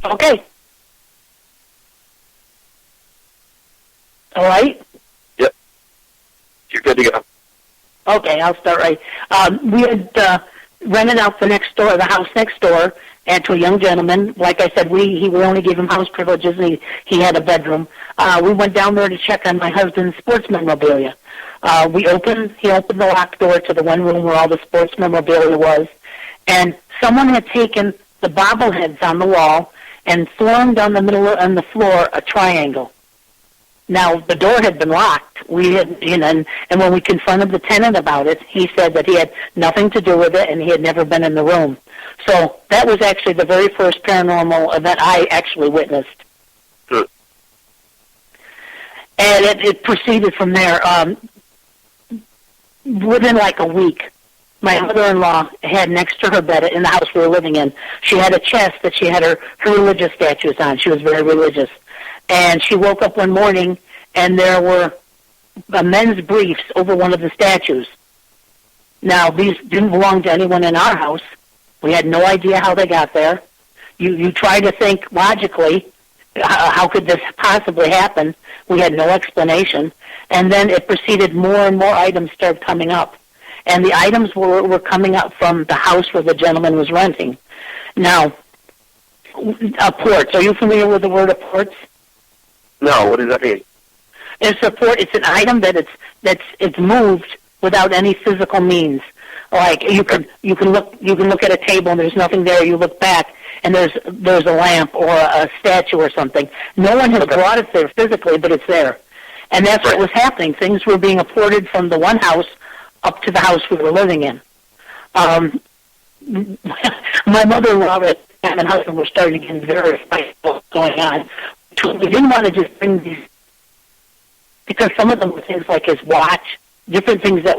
Okay. All right? Yep. You're good to go. Okay, I'll start right. We had rented out the house next door, and to a young gentleman. Like I said, we only gave him house privileges, and he had a bedroom. We went down there to check on my husband's sports memorabilia. He opened the locked door to the one room where all the sports memorabilia was, and someone had taken the bobbleheads on the wall and formed on the floor a triangle. Now, the door had been locked. And when we confronted the tenant about it, he said that he had nothing to do with it and he had never been in the room. So that was actually the very first paranormal event I actually witnessed. Good. And it proceeded from there. Within like a week, my mother-in-law had next to her bed in the house we were living in, she had a chest that she had her religious statues on. She was very religious. And she woke up one morning, and there were men's briefs over one of the statues. Now, these didn't belong to anyone in our house. We had no idea how they got there. You try to think logically, how could this possibly happen? We had no explanation. And then it proceeded, more and more items started coming up. And the items were coming up from the house where the gentleman was renting. Now, ports. Are you familiar with the word apports? No, what does that mean? It's an item that it's moved without any physical means. Like you can look at a table and there's nothing there. You look back and there's a lamp or a statue or something. No one has brought it there physically, but it's there. And that's what was happening. Things were being apported from the one house up to the house we were living in. My mother-in-law and husband were starting to get very spiteful what's going on. We didn't want to just bring these, because some of them were things like his watch, different things that,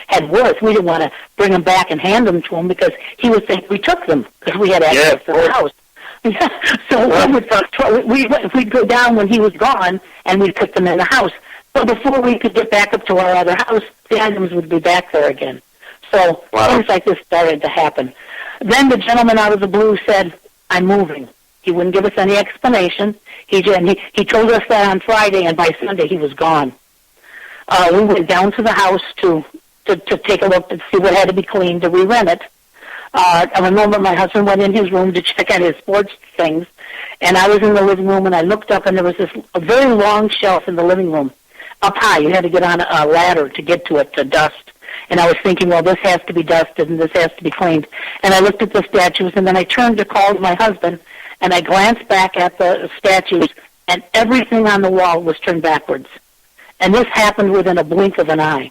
had worth. We didn't want to bring them back and hand them to him because he would think we took them because we had access to the house. So we'd go down when he was gone and we'd put them in the house. So before we could get back up to our other house, the items would be back there again. So things like this started to happen. Then the gentleman out of the blue said, "I'm moving." He wouldn't give us any explanation. He told us that on Friday, and by Sunday he was gone. We went down to the house to take a look to see what had to be cleaned to re-rent it. I remember my husband went in his room to check out his sports things, and I was in the living room, and I looked up, and there was a very long shelf in the living room, up high. You had to get on a ladder to get to it, to dust. And I was thinking, well, this has to be dusted, and this has to be cleaned. And I looked at the statues, and then I turned to call my husband, and I glanced back at the statues, and everything on the wall was turned backwards. And this happened within a blink of an eye.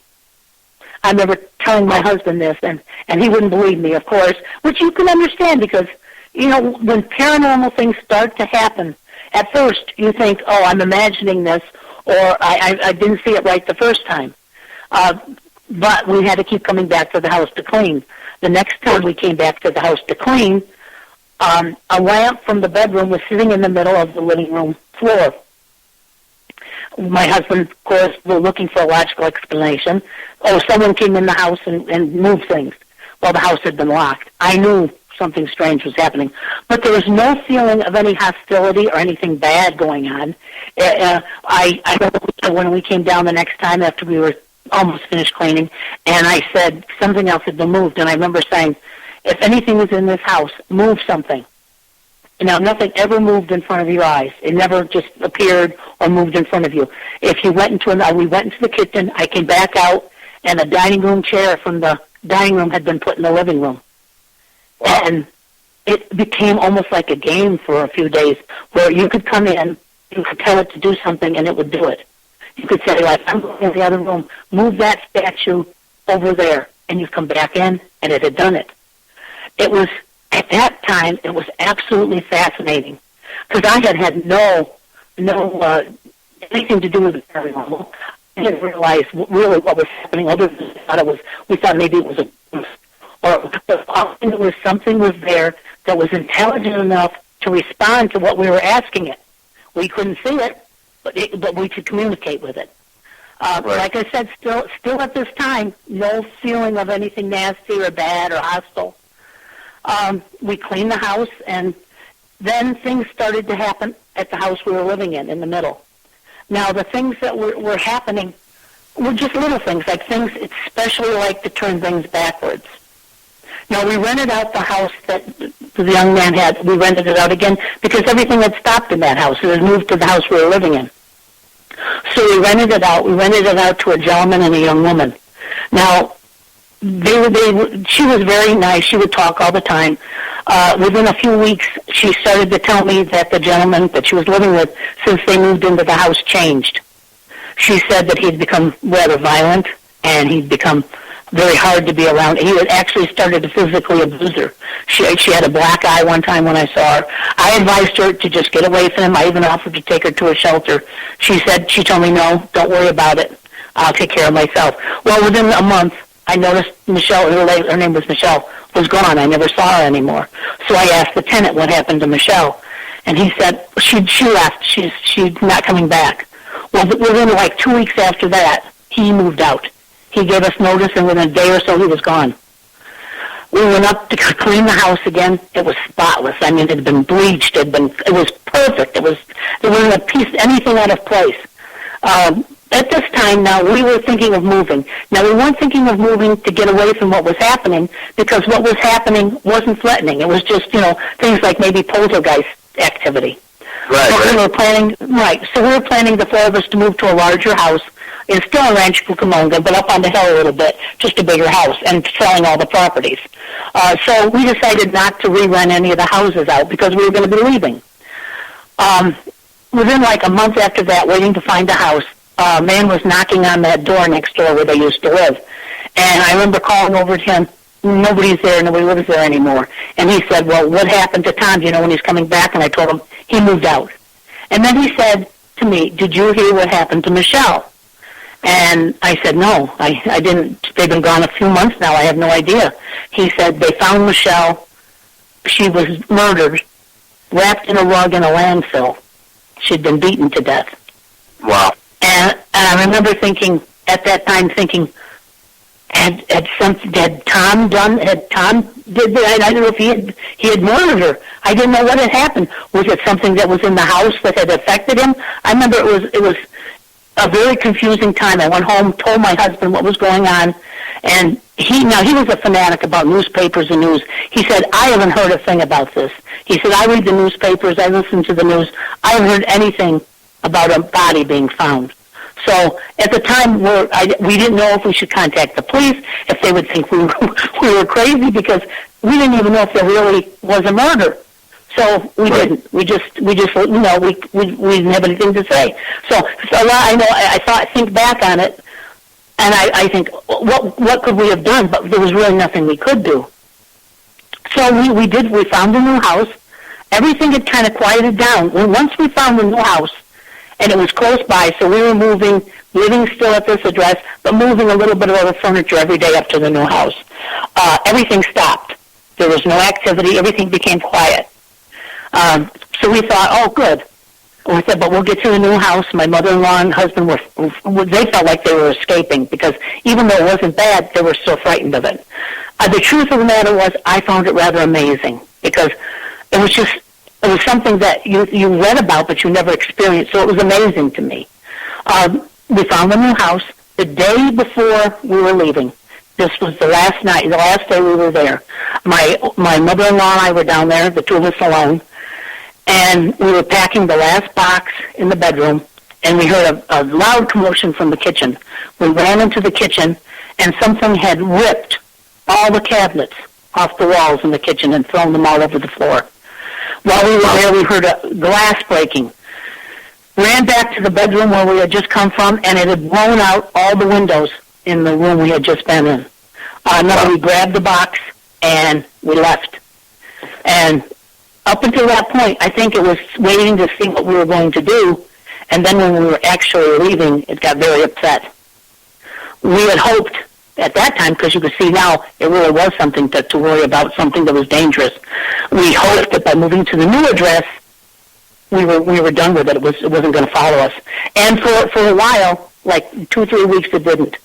I remember telling my husband this, and he wouldn't believe me, of course, which you can understand because, when paranormal things start to happen, at first you think, oh, I'm imagining this, or I didn't see it right the first time. But we had to keep coming back to the house to clean. The next time we came back to the house to clean, a lamp from the bedroom was sitting in the middle of the living room floor. My husband, of course, was looking for a logical explanation. Oh, someone came in the house and moved things. Well, the house had been locked. I knew something strange was happening. But there was no feeling of any hostility or anything bad going on. I know when we came down the next time after we were almost finished cleaning, and I said something else had been moved, and I remember saying, if anything was in this house, move something. Now, nothing ever moved in front of your eyes. It never just appeared or moved in front of you. If you went we went into the kitchen, I came back out, and a dining room chair from the dining room had been put in the living room. Wow. And it became almost like a game for a few days where you could come in, you could tell it to do something, and it would do it. You could say, like, I'm going in the other room, move that statue over there, and you come back in, and it had done it. It was, at that time, it was absolutely fascinating, because I had no anything to do with the paranormal. I didn't realize really what was happening, other than we thought maybe it was a ghost. Or something was there that was intelligent enough to respond to what we were asking it. We couldn't see it, but we could communicate with it. Right. Like I said, still at this time, no feeling of anything nasty or bad or hostile. We cleaned the house, and then things started to happen at the house we were living in the middle. Now, the things that were happening were just little things, like things especially like to turn things backwards. Now, we rented out the house that the young man had. We rented it out again because everything had stopped in that house. It had moved to the house we were living in. So we rented it out. We rented it out to a gentleman and a young woman. Now, she was very nice. She would talk all the time. Within a few weeks, she started to tell me that the gentleman that she was living with, since they moved into the house, changed. She said that he'd become rather violent, and he'd become very hard to be around. He had actually started to physically abuse her. She had a black eye one time when I saw her. I advised her to just get away from him. I even offered to take her to a shelter. She told me, no, don't worry about it. I'll take care of myself. Well, within a month, I noticed Michelle, her name was Michelle, was gone. I never saw her anymore. So I asked the tenant what happened to Michelle. And he said, she left. She's not coming back. Well, within like 2 weeks after that, he moved out. He gave us notice, and within a day or so, he was gone. We went up to clean the house again. It was spotless. I mean, it had been bleached. It was perfect. There wasn't a piece, anything out of place. At this time now, we were thinking of moving. Now, we weren't thinking of moving to get away from what was happening, because what was happening wasn't threatening. It was just, things like maybe poltergeist activity. Right. So we were planning the four of us to move to a larger house. It's still in Rancho Cucamonga, but up on the hill a little bit, just a bigger house, and selling all the properties. So we decided not to re-rent any of the houses out because we were going to be leaving. Within like a month after that, waiting to find a house, a man was knocking on that door next door where they used to live. And I remember calling over to him. Nobody's there. Nobody lives there anymore. And he said, well, what happened to Tom? Do you know when he's coming back? And I told him he moved out. And then he said to me, did you hear what happened to Michelle? And I said, no, I didn't. They've been gone a few months now. I have no idea. He said they found Michelle. She was murdered, wrapped in a rug in a landfill. She'd been beaten to death. Wow. And I remember at that time thinking, had Tom did that? I don't know if he had murdered her. I didn't know what had happened. Was it something that was in the house that had affected him? I remember it was a very confusing time. I went home, told my husband what was going on, and he was a fanatic about newspapers and news. He said, I haven't heard a thing about this. He said, I read the newspapers, I listen to the news. I haven't heard anything about a body being found. So at the time, we didn't know if we should contact the police, if they would think we were crazy, because we didn't even know if there really was a murder. So we didn't. We just we didn't have anything to say. So I think back on it, and I think, what could we have done? But there was really nothing we could do. So we found a new house. Everything had kind of quieted down. Once we found a new house, and it was close by, so we were living still at this address, but moving a little bit of other furniture every day up to the new house. Everything stopped. There was no activity. Everything became quiet. So we thought, oh, good. We said, but we'll get to the new house. My mother-in-law and husband they felt like they were escaping, because even though it wasn't bad, they were so frightened of it. The truth of the matter was, I found it rather amazing, because it was something that you read about, but you never experienced, so it was amazing to me. We found a new house the day before we were leaving. This was the last day we were there. My mother-in-law and I were down there, the two of us alone, and we were packing the last box in the bedroom, and we heard a loud commotion from the kitchen. We ran into the kitchen, and something had ripped all the cabinets off the walls in the kitchen and thrown them all over the floor. While we were there, we heard a glass breaking. Ran back to the bedroom where we had just come from, and it had blown out all the windows in the room we had just been in. Now we grabbed the box, and we left. And up until that point, I think it was waiting to see what we were going to do, and then when we were actually leaving, it got very upset. We had hoped at that time, because you could see now it really was something to worry about, something that was dangerous. We hoped that by moving to the new address, we were done with it. It wasn't going to follow us. And for a while, like 2 or 3 weeks, it didn't.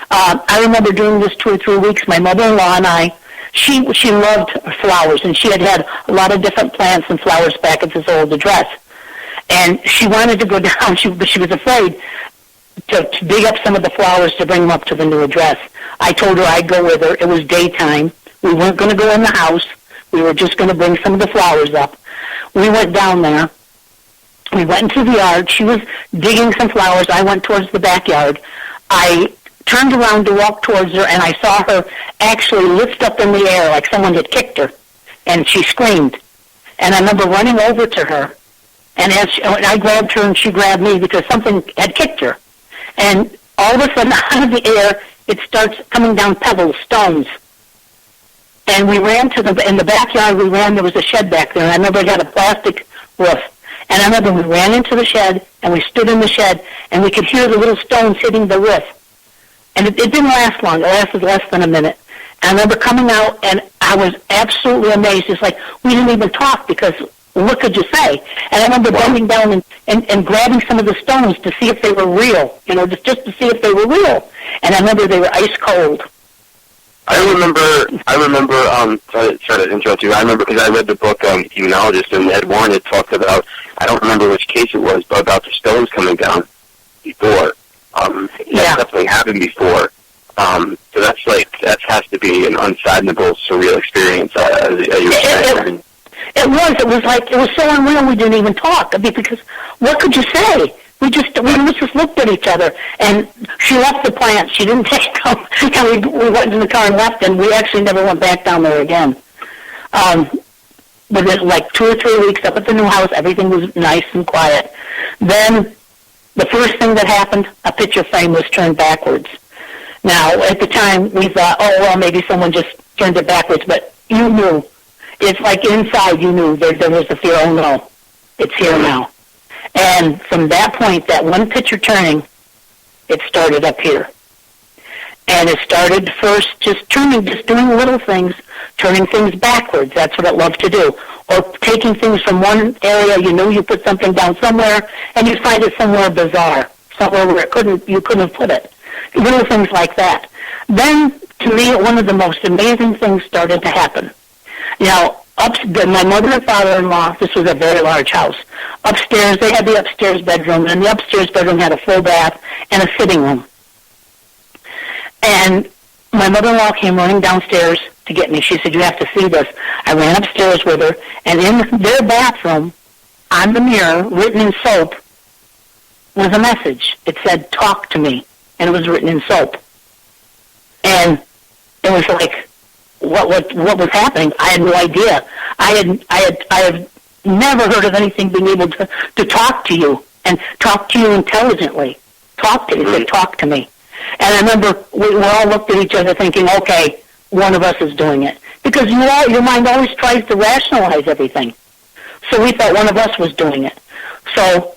I remember during this 2 or 3 weeks, my mother-in-law and I, she loved flowers, and she had a lot of different plants and flowers back at this old address. And she wanted to go down, but she was afraid to dig up some of the flowers to bring them up to the new address. I told her I'd go with her. It was daytime. We weren't going to go in the house. We were just going to bring some of the flowers up. We went down there. We went into the yard. She was digging some flowers. I went towards the backyard. I turned around to walk towards her, and I saw her actually lift up in the air like someone had kicked her, and she screamed. And I remember running over to her, and I grabbed her, and she grabbed me because something had kicked her. And all of a sudden, out of the air, it starts coming down pebbles, stones. And we ran in the backyard, there was a shed back there, and I remember it had a plastic roof. And I remember we ran into the shed, and we stood in the shed, and we could hear the little stones hitting the roof. And it didn't last long. It lasted less than a minute. And I remember coming out, and I was absolutely amazed. It's like we didn't even talk because what could you say? And I remember bending down and grabbing some of the stones to see if they were real, just to see if they were real. And I remember they were ice cold. I remember, sorry to interrupt you, I remember because I read the book, Demonologist, and Ed Warren had talked about, I don't remember which case it was, but about the stones coming down before. That definitely happened before. So that has to be an unfathomable, surreal experience, as you were saying. It was so unreal we didn't even talk. I mean, because what could you say? We just looked at each other, and she left the plant. She didn't take them, and we went in the car and left, and we actually never went back down there again. Within like 2 or 3 weeks up at the new house, everything was nice and quiet. Then the first thing that happened, a picture frame was turned backwards. Now, at the time, we thought, oh, well, maybe someone just turned it backwards, but you knew. It's like inside you knew there was the fear, oh, no, it's here now. And from that point, that one picture turning, it started up here. And it started first just doing little things, turning things backwards. That's what it loved to do. Or taking things from one area, you put something down somewhere, and you find it somewhere bizarre, somewhere where you couldn't have put it. Little things like that. Then, to me, one of the most amazing things started to happen. Now, my mother and father-in-law, this was a very large house. Upstairs, they had the upstairs bedroom, and the upstairs bedroom had a full bath and a sitting room. And my mother-in-law came running downstairs to get me. She said, you have to see this. I ran upstairs with her, and in their bathroom, on the mirror, written in soap, was a message. It said, talk to me, and it was written in soap. And it was like, what was happening? I had no idea. I had never heard of anything being able to talk to you and talk to you intelligently. Talk to you. Say, talk to me. And I remember we all looked at each other thinking, okay, one of us is doing it. Because your mind always tries to rationalize everything. So we thought one of us was doing it. So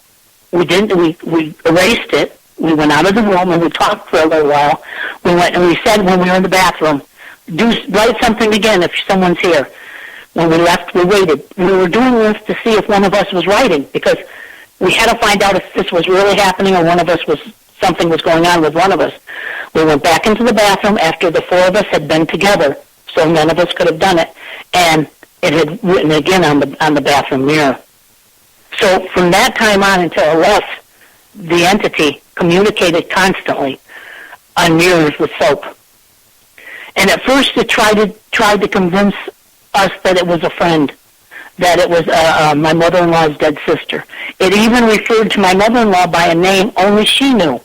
we didn't. We erased it. We went out of the room and we talked for a little while. We went and we said when we were in the bathroom, write something again if someone's here. When we left, we waited. We were doing this to see if one of us was writing because we had to find out if this was really happening or something was going on with one of us. We went back into the bathroom after the four of us had been together, so none of us could have done it, and it had written again on the bathroom mirror. So from that time on until it left, the entity communicated constantly on mirrors with soap. And at first it tried to convince us that it was a friend, that it was my mother-in-law's dead sister. It even referred to my mother-in-law by a name only she knew.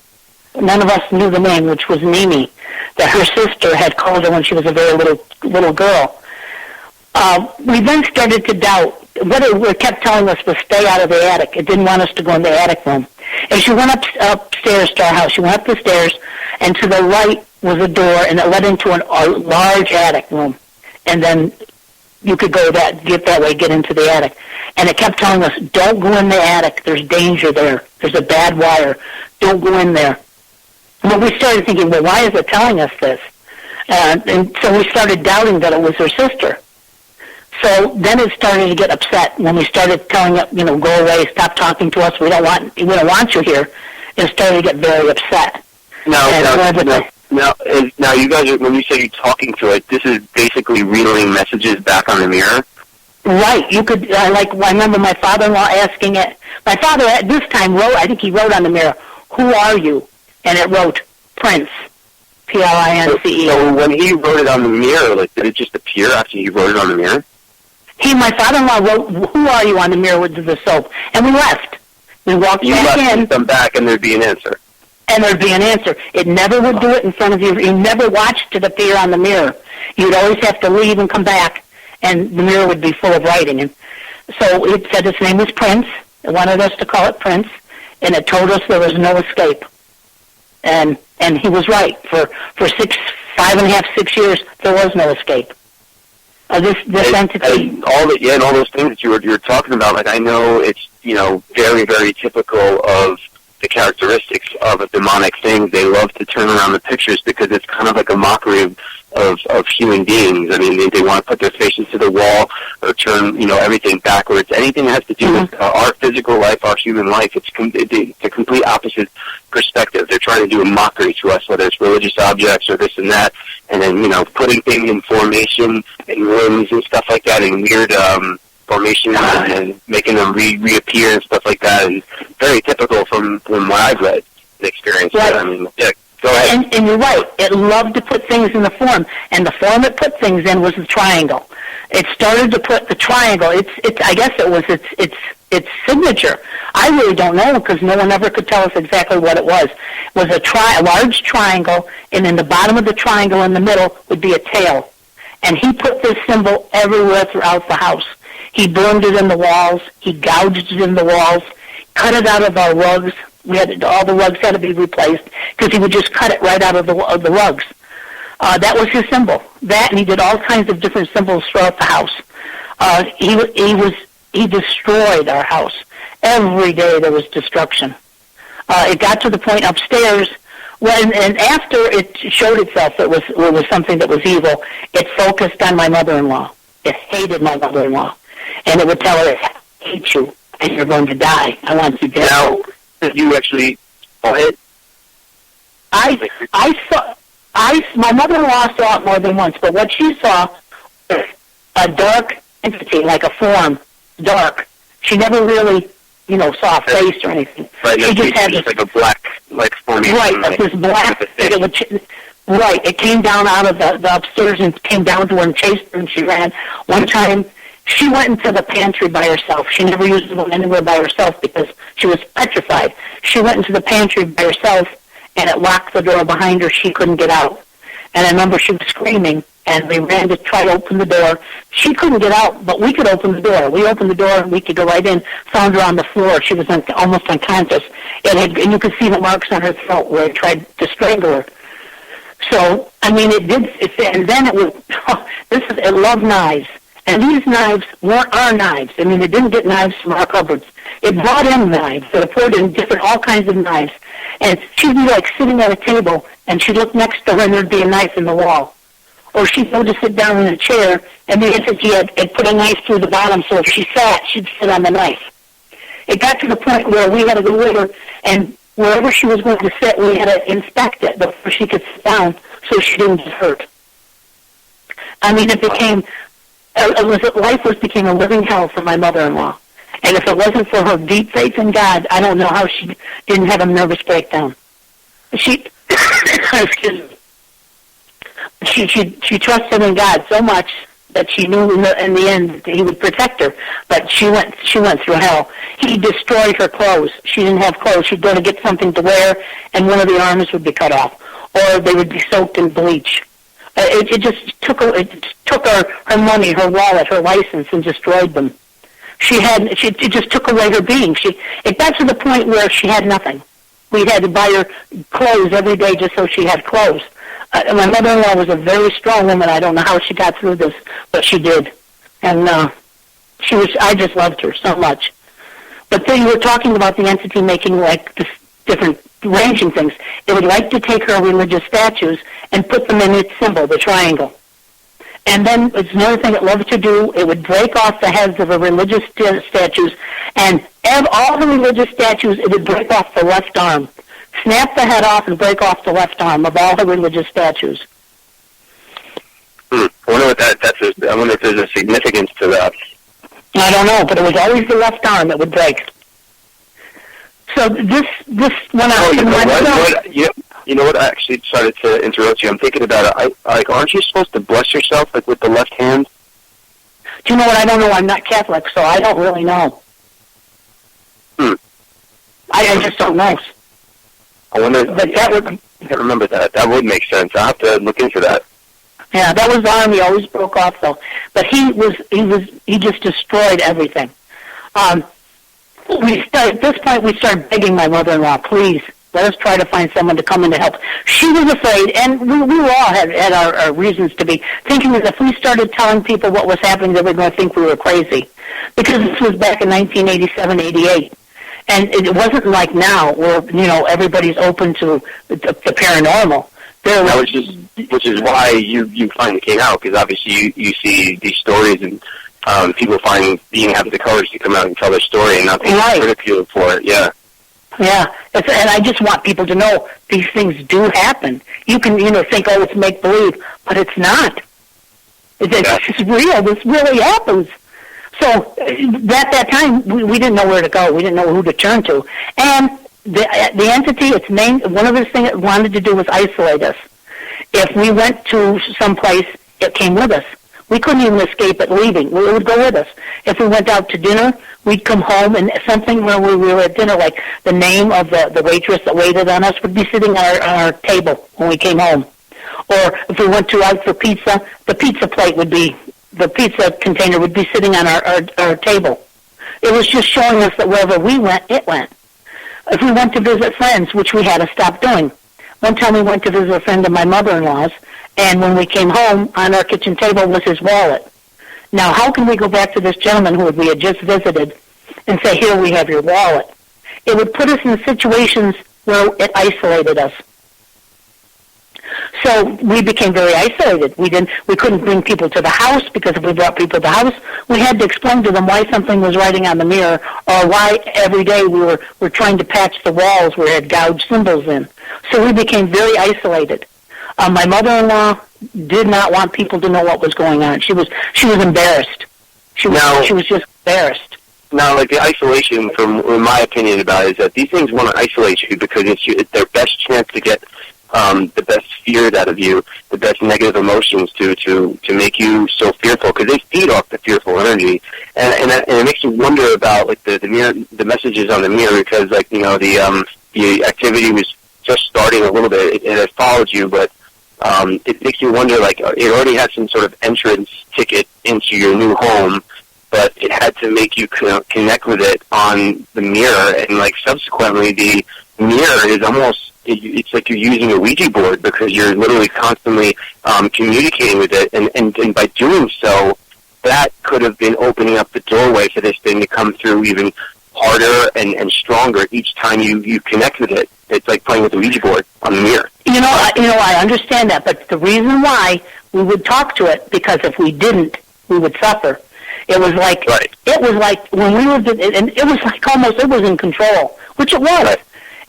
None of us knew the name, which was Mimi, that her sister had called her when she was a very little girl. We then started to doubt. What it kept telling us was stay out of the attic. It didn't want us to go in the attic room. As she went upstairs to our house, she went up the stairs, and to the right was a door, and it led into a large attic room. And then you could get that way, get into the attic. And it kept telling us, don't go in the attic. There's danger there. There's a bad wire. Don't go in there. But we started thinking, well, why is it telling us this? And so we started doubting that it was her sister. So then it started to get upset when we started telling it, go away, stop talking to us. We don't want you here. It started to get very upset. Now, Now, you guys are, when you say you're talking to it, this is basically relaying messages back on the mirror? Right. You could, I remember my father-in-law asking it. My father at this time I think he wrote on the mirror, "Who are you?" And it wrote, "Prince." P-R-I-N-C-E. So when he wrote it on the mirror, did it just appear after he wrote it on the mirror? My father-in-law wrote, "Who are you?" on the mirror with the soap. And we left. We walked back in. You come back and there'd be an answer. And there'd be an answer. It never would do it in front of you. You never watched it appear on the mirror. You'd always have to leave and come back, and the mirror would be full of writing. And so it said his name was Prince. It wanted us to call it Prince, and it told us there was no escape. And he was right. For 5.5, 6 years, there was no escape. This entity. And all those things that you were talking about, I know it's, very, very typical of the characteristics of a demonic thing. They love to turn around the pictures because it's kind of like a mockery of human beings. I mean, they want to put their faces to the wall or turn, everything backwards. Anything that has to do with our physical life, our human life, it's a complete opposite perspective. They're trying to do a mockery to us, whether it's religious objects or this and that, and then, putting things in formation and rooms and stuff like that in weird formations and making them reappear and stuff like that. And very typical from what I've read and experienced. Right. I mean, yeah. Go ahead. And you're right. It loved to put things in the form, and the form it put things in was the triangle. It started to put the triangle. I guess it was its signature. I really don't know because no one ever could tell us exactly what it was. It was a large triangle, and in the bottom of the triangle in the middle would be a tail. And he put this symbol everywhere throughout the house. He burned it in the walls. He gouged it in the walls. Cut it out of our rugs. All the rugs had to be replaced because he would just cut it right out of the rugs. That was his symbol. That, and he did all kinds of different symbols throughout the house. He destroyed our house. Every day there was destruction. It got to the point upstairs and after it showed itself it was something that was evil. It focused on my mother-in-law. It hated my mother-in-law, and it would tell her, "I hate you, and you're going to die. I want you dead." Now, did you actually saw it? My mother-in-law saw it more than once, but what she saw was a dark entity, like a form, dark. She never really, saw a face or anything. Right, she just had this, like a black, formation. Right, like this black. It came down out of the upstairs and came down to her and chased her, and she ran. One time, she went into the pantry by herself. She never used to go anywhere by herself because she was petrified. She went into the pantry by herself, and it locked the door behind her. She couldn't get out. And I remember she was screaming, and we ran to try to open the door. She couldn't get out, but we could open the door. We opened the door, and we could go right in, found her on the floor. She was almost unconscious. And you could see the marks on her throat where it tried to strangle her. So, I mean, it did, and then it was, it loved knives. And these knives weren't our knives. I mean, it didn't get knives from our cupboards. It brought in knives. So it poured in all kinds of knives. And she'd be like sitting at a table, and she'd look next to her, and there'd be a knife in the wall. Or she'd go to sit down in a chair, and the entity had put a knife through the bottom, so if she sat, she'd sit on the knife. It got to the point where we had to go with her, and wherever she was going to sit, we had to inspect it before she could sit down so she didn't get hurt. I mean, life became a living hell for my mother-in-law. And if it wasn't for her deep faith in God, I don't know how she didn't have a nervous breakdown. She trusted in God so much that she knew in the end that He would protect her. But she went through hell. He destroyed her clothes. She didn't have clothes. She'd go to get something to wear, and one of the arms would be cut off, or they would be soaked in bleach. It just took her money, her wallet, her license, and destroyed them. It just took away her being. It got to the point where she had nothing. We had to buy her clothes every day just so she had clothes. My mother-in-law was a very strong woman. I don't know how she got through this, but she did. And I just loved her so much. But then you were talking about the entity making like this different arranging things. It would like to take her religious statues and put them in its symbol, the triangle. And then it's another thing it loved to do. It would break off the heads of the religious statues, and all the religious statues, it would break off the left arm, snap the head off and break off the left arm of all the religious statues. I wonder what I wonder if there's a significance to that. I don't know, but it was always the left arm that would break. So this went out. You know what? I actually started to interrupt you. I'm thinking about it. Aren't you supposed to bless yourself with the left hand? Do you know what? I don't know. I'm not Catholic, so I don't really know. I just don't know. I wonder. But that would. I can't remember that. That would make sense. I'll have to look into that. Yeah, that was the arm. He always broke off though. But he just destroyed everything. At this point, we started begging my mother-in-law, please, let us try to find someone to come in to help. She was afraid, and we all had our reasons to be thinking that if we started telling people what was happening, they were going to think we were crazy. Because this was back in 1987, 88. And it wasn't like now where, everybody's open to the paranormal. Which is why you finally came out, because obviously you see these stories and people having the courage to come out and tell their story and not being ridiculed for it. Yeah. Yeah, and I just want people to know these things do happen. You can, think, oh, it's make-believe, but it's not. It's real. This really happens. So at that time, we didn't know where to go. We didn't know who to turn to. And the entity, one of the things it wanted to do was isolate us. If we went to someplace, it came with us. We couldn't even escape it leaving. It would go with us. If we went out to dinner, we'd come home, and something where we were at dinner, like the name of the waitress that waited on us would be sitting on our table when we came home. Or if we went out for pizza, the pizza container would be sitting on our table. It was just showing us that wherever we went, it went. If we went to visit friends, which we had to stop doing. One time we went to visit a friend of my mother-in-law's, and when we came home, on our kitchen table was his wallet. Now, how can we go back to this gentleman who we had just visited and say, here, we have your wallet? It would put us in situations where it isolated us. So we became very isolated. We couldn't bring people to the house, because if we brought people to the house, we had to explain to them why something was writing on the mirror, or why every day we were trying to patch the walls where it had gouged symbols in. So we became very isolated. My mother-in-law did not want people to know what was going on. She was embarrassed. She was just embarrassed. Now, like the isolation, from my opinion about it, is that these things want to isolate you because it's their best chance to get the best fears out of you, the best negative emotions to make you so fearful, because they feed off the fearful energy, and it makes you wonder about like the messages on the mirror, because the activity was just starting a little bit. It had followed you, but it makes you wonder, like, it already had some sort of entrance ticket into your new home, but it had to make you connect with it on the mirror, and like subsequently the mirror is almost, it's like you're using a Ouija board, because you're literally constantly communicating with it, and by doing so, that could have been opening up the doorway for this thing to come through even harder and stronger each time you connect with it. It's like playing with the Ouija board on the mirror. I understand that, but the reason why we would talk to it, because if we didn't, we would suffer. It was like when we were, and it was like almost it was in control, which it was. Right.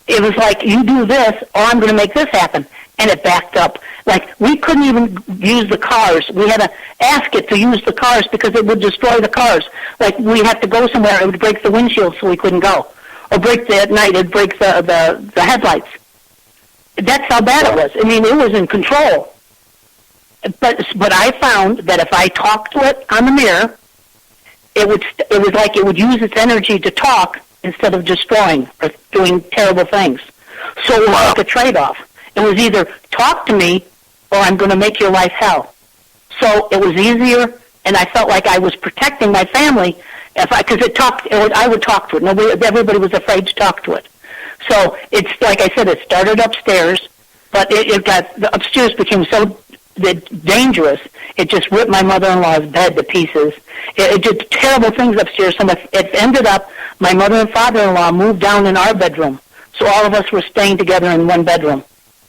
It was like, you do this, or I'm going to make this happen, and it backed up. Like, we couldn't even use the cars. We had to ask it to use the cars because it would destroy the cars. Like, we had to go somewhere, it would break the windshield so we couldn't go. Or at night, it'd break the headlights. That's how bad it was. I mean, it was in control. But I found that if I talked to it on the mirror, it was like it would use its energy to talk instead of destroying or doing terrible things. So it was like a trade-off. It was either talk to me or I'm going to make your life hell. So it was easier, and I felt like I was protecting my family because I would talk to it. Everybody was afraid to talk to it. So it's like I said, it started upstairs, but the upstairs became so dangerous. It just ripped my mother-in-law's bed to pieces. It did terrible things upstairs. So it ended up, my mother and father-in-law moved down in our bedroom. So all of us were staying together in one bedroom.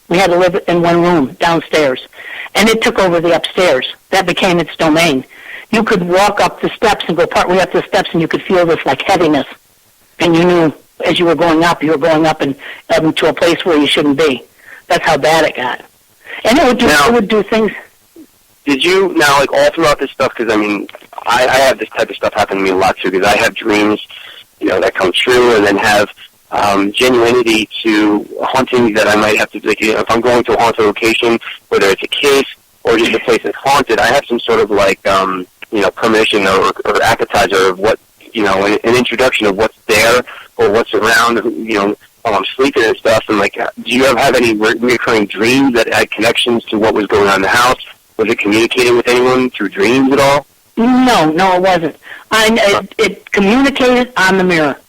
We had to live in one room downstairs. And it took over the upstairs. That became its domain. You could walk up the steps and go partway up the steps, and you could feel this like heaviness. And you knew as you were going up and to a place where you shouldn't be. That's how bad it got. And it would do things. Did you, now, like, all throughout this stuff, because, I mean, I have this type of stuff happen to me a lot, too, because I have dreams, you know, that come true, and then have genuinity to hauntings that I might have to, like, you know, if I'm going to a haunted location, whether it's a case or just a place that's haunted, I have some sort of, like, you know, permission or appetizer of what, you know, an introduction of what's there or what's around, you know, while I'm sleeping and stuff. And, like, do you have any recurring dreams that had connections to what was going on in the house? Was it communicating with anyone through dreams at all? No, it wasn't. It communicated on the mirror.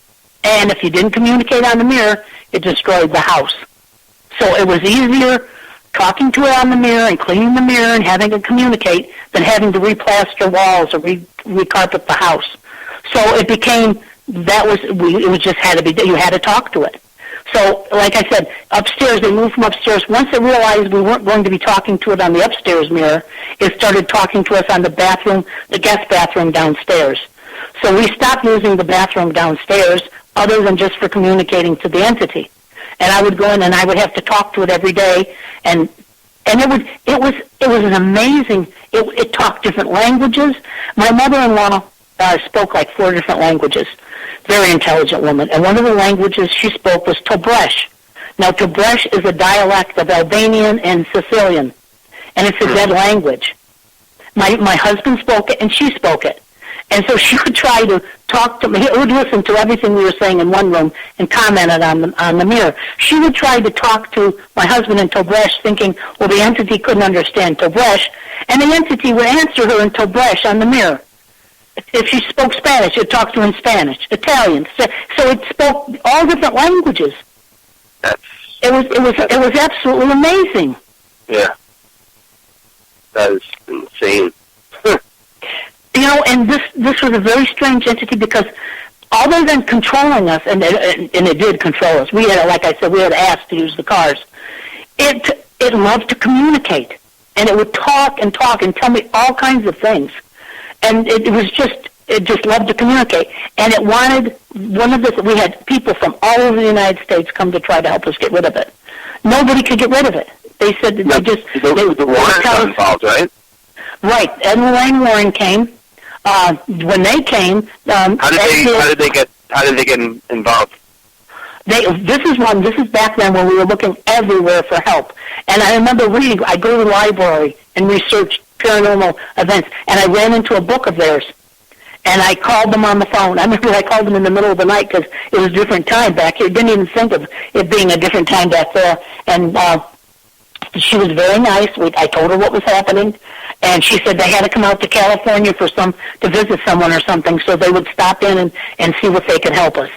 And if you didn't communicate on the mirror, it destroyed the house. So it was easier talking to it on the mirror and cleaning the mirror and having it communicate than having to replaster walls or recarpet the house. So it became, it was just had to be, you had to talk to it. So, like I said, upstairs, they moved from upstairs. Once it realized we weren't going to be talking to it on the upstairs mirror, it started talking to us on the bathroom, the guest bathroom downstairs. So we stopped using the bathroom downstairs other than just for communicating to the entity. And I would go in and I would have to talk to it every day, and it was an amazing. It talked different languages. My mother-in-law spoke like 4 different languages. Very intelligent woman, and one of the languages she spoke was Tobresh. Now, Tobresh is a dialect of Albanian and Sicilian, and it's a dead language. My husband spoke it, and she spoke it. And so she would try to talk to me. He would listen to everything we were saying in one room and commented on the mirror. She would try to talk to my husband in Tobresh, thinking, well, the entity couldn't understand Tobresh, and the entity would answer her in Tobresh on the mirror. If she spoke Spanish, it talked to her in Spanish, Italian. So it spoke all different languages. It was absolutely amazing. Yeah, that is insane. You know, and this was a very strange entity because other than controlling us, and it did control us. We had, like I said, we had asked to use the cars. It loved to communicate, and it would talk and tell me all kinds of things. And it just loved to communicate. And it wanted, we had people from all over the United States come to try to help us get rid of it. Nobody could get rid of it. They said that the Warrens got involved, right? Right. Ed and Lorraine Warren came. When they came, how did they get involved? This is back then when we were looking everywhere for help. And I remember reading, I go to the library and research paranormal events, and I ran into a book of theirs, and I called them on the phone. I remember I called them in the middle of the night because it was a different time back here. Didn't even think of it being a different time back there. And she was very nice. I told her what was happening, and she said they had to come out to California to visit someone or something, so they would stop in and see if they could help us.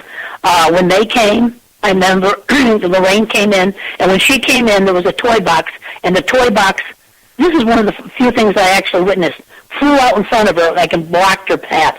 When they came, I remember Lorraine came in, and when she came in, there was a toy box, and the toy box, this is one of the few things I actually witnessed, flew out in front of her like and blocked her path.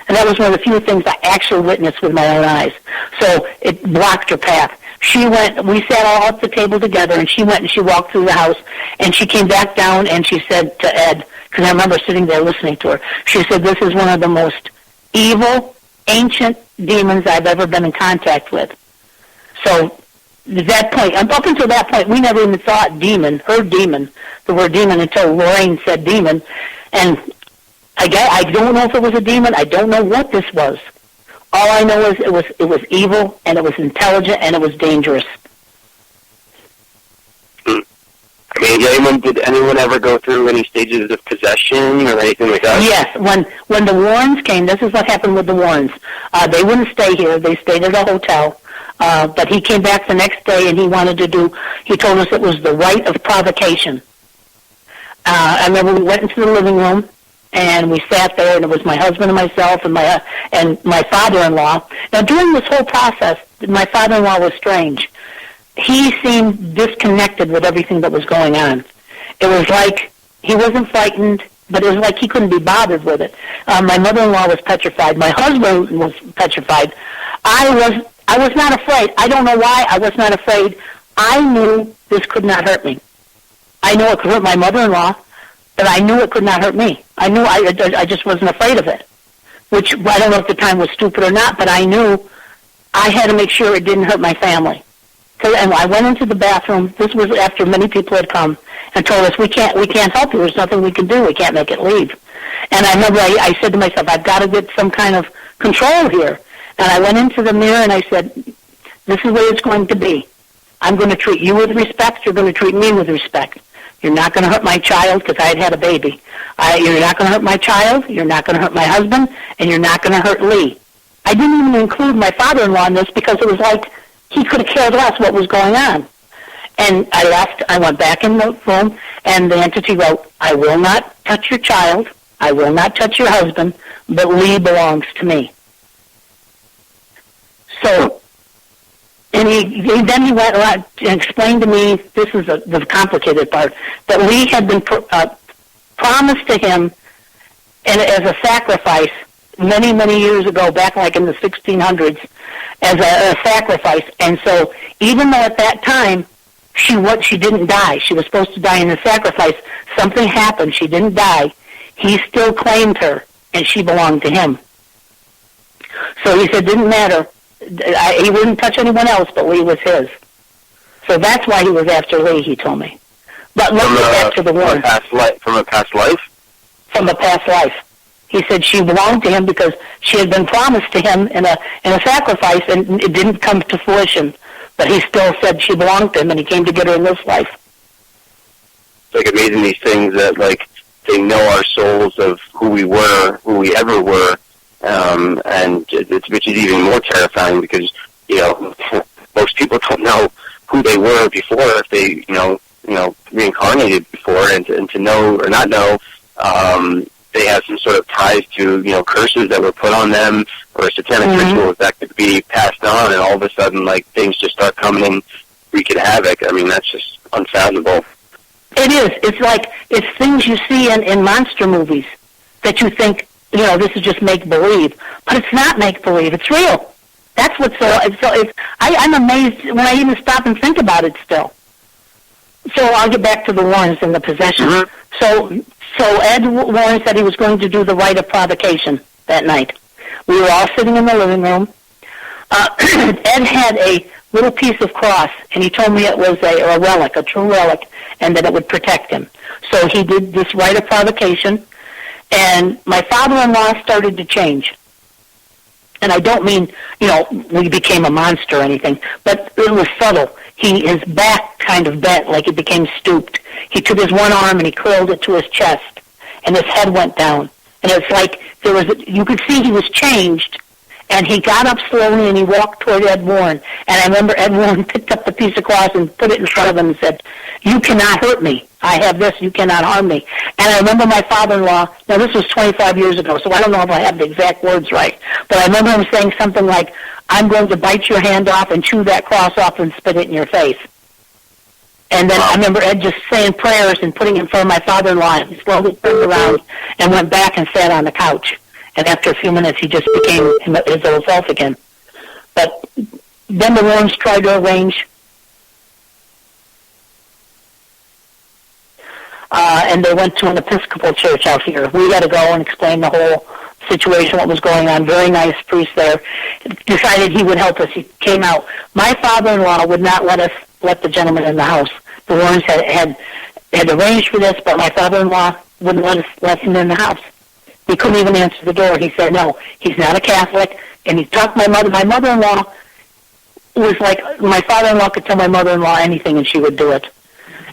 And that was one of the few things I actually witnessed with my own eyes. So it blocked her path. She went, we sat all at the table together, and she went and she walked through the house, and she came back down and she said to Ed, because I remember sitting there listening to her, she said, this is one of the most evil, ancient demons I've ever been in contact with. So at that point, up until that point, we never even thought demon, heard demon, the word demon, until Lorraine said demon. And I don't know if it was a demon. I don't know what this was. All I know is it was evil, and it was intelligent, and it was dangerous. I mean, did anyone ever go through any stages of possession or anything like that? Yes. When the Warrens came, this is what happened with the Warrens. They wouldn't stay here. They stayed at a hotel. But he came back the next day, and he told us it was the rite of provocation. I remember we went into the living room, and we sat there, and it was my husband and myself and my father-in-law. Now, during this whole process, my father-in-law was strange. He seemed disconnected with everything that was going on. It was like he wasn't frightened, but it was like he couldn't be bothered with it. My mother-in-law was petrified. My husband was petrified. I was not afraid. I don't know why I was not afraid. I knew this could not hurt me. I know it could hurt my mother-in-law, but I knew it could not hurt me. I knew I just wasn't afraid of it, which I don't know if the time was stupid or not, but I knew I had to make sure it didn't hurt my family. And I went into the bathroom. This was after many people had come and told us, we can't help you. There's nothing we can do. We can't make it leave. And I remember I said to myself, I've got to get some kind of control here. And I went into the mirror and I said, this is the way it's going to be. I'm going to treat you with respect. You're going to treat me with respect. You're not going to hurt my child, because I had a baby. You're not going to hurt my child. You're not going to hurt my husband. And you're not going to hurt Lee. I didn't even include my father-in-law in this, because it was like he could have cared less what was going on. And I left. I went back in the room, and the entity wrote, I will not touch your child. I will not touch your husband, but Lee belongs to me. So, and then he went around and explained to me, this is the complicated part, that Lee had been promised to him as a sacrifice many, many years ago, back like in the 1600s, as a sacrifice. And so even though at that time she didn't die, she was supposed to die in the sacrifice, something happened, she didn't die, he still claimed her, and she belonged to him. So he said it didn't matter. He wouldn't touch anyone else, but Lee was his. So that's why he was after Lee, he told me. But let's get back to the war. From a past life? From a past life. He said she belonged to him because she had been promised to him in a sacrifice, and it didn't come to fruition. But he still said she belonged to him, and he came to get her in this life. It's like amazing, these things that, like, they know our souls of who we were, who we ever were, and which is even more terrifying because, most people don't know who they were before, if they, reincarnated before, and to know or not know, they have some sort of ties to, curses that were put on them, or satanic rituals that could be passed on, and all of a sudden, like, things just start coming in, wreaking havoc. I mean, that's just unfathomable. It is. It's things you see in monster movies that you think, this is just make-believe. But it's not make-believe. It's real. That's what's I'm amazed when I even stop and think about it still. So I'll get back to the Warrens and the possession. Mm-hmm. So Ed Warren said he was going to do the rite of provocation that night. We were all sitting in the living room. Ed had a little piece of cross, and he told me it was a relic, a true relic, and that it would protect him. So he did this rite of provocation, and my father-in-law started to change. And I don't mean, we became a monster or anything, but it was subtle. His back kind of bent, like it became stooped. He took his one arm and he curled it to his chest, and his head went down. And it's like you could see he was changed, and he got up slowly and he walked toward Ed Warren. And I remember Ed Warren picked up the piece of cross and put it in front of him and said, "You cannot hurt me. I have this. You cannot harm me." And I remember my father-in-law, now this was 25 years ago, so I don't know if I have the exact words right, but I remember him saying something like, "I'm going to bite your hand off and chew that cross off and spit it in your face." And then I remember Ed just saying prayers and putting it in front of my father-in-law, and he slowly turned around and went back and sat on the couch. And after a few minutes, he just became his old self again. But then the Warrens tried to arrange, and they went to an Episcopal church out here. We had to go and explain the whole situation, what was going on. Very nice priest there. Decided he would help us. He came out. My father-in-law would not let the gentleman in the house. The Warrens had arranged for this, but my father-in-law wouldn't let him in the house. He couldn't even answer the door. He said, no, he's not a Catholic. And he talked to my mother. My mother-in-law was like, my father-in-law could tell my mother-in-law anything and she would do it.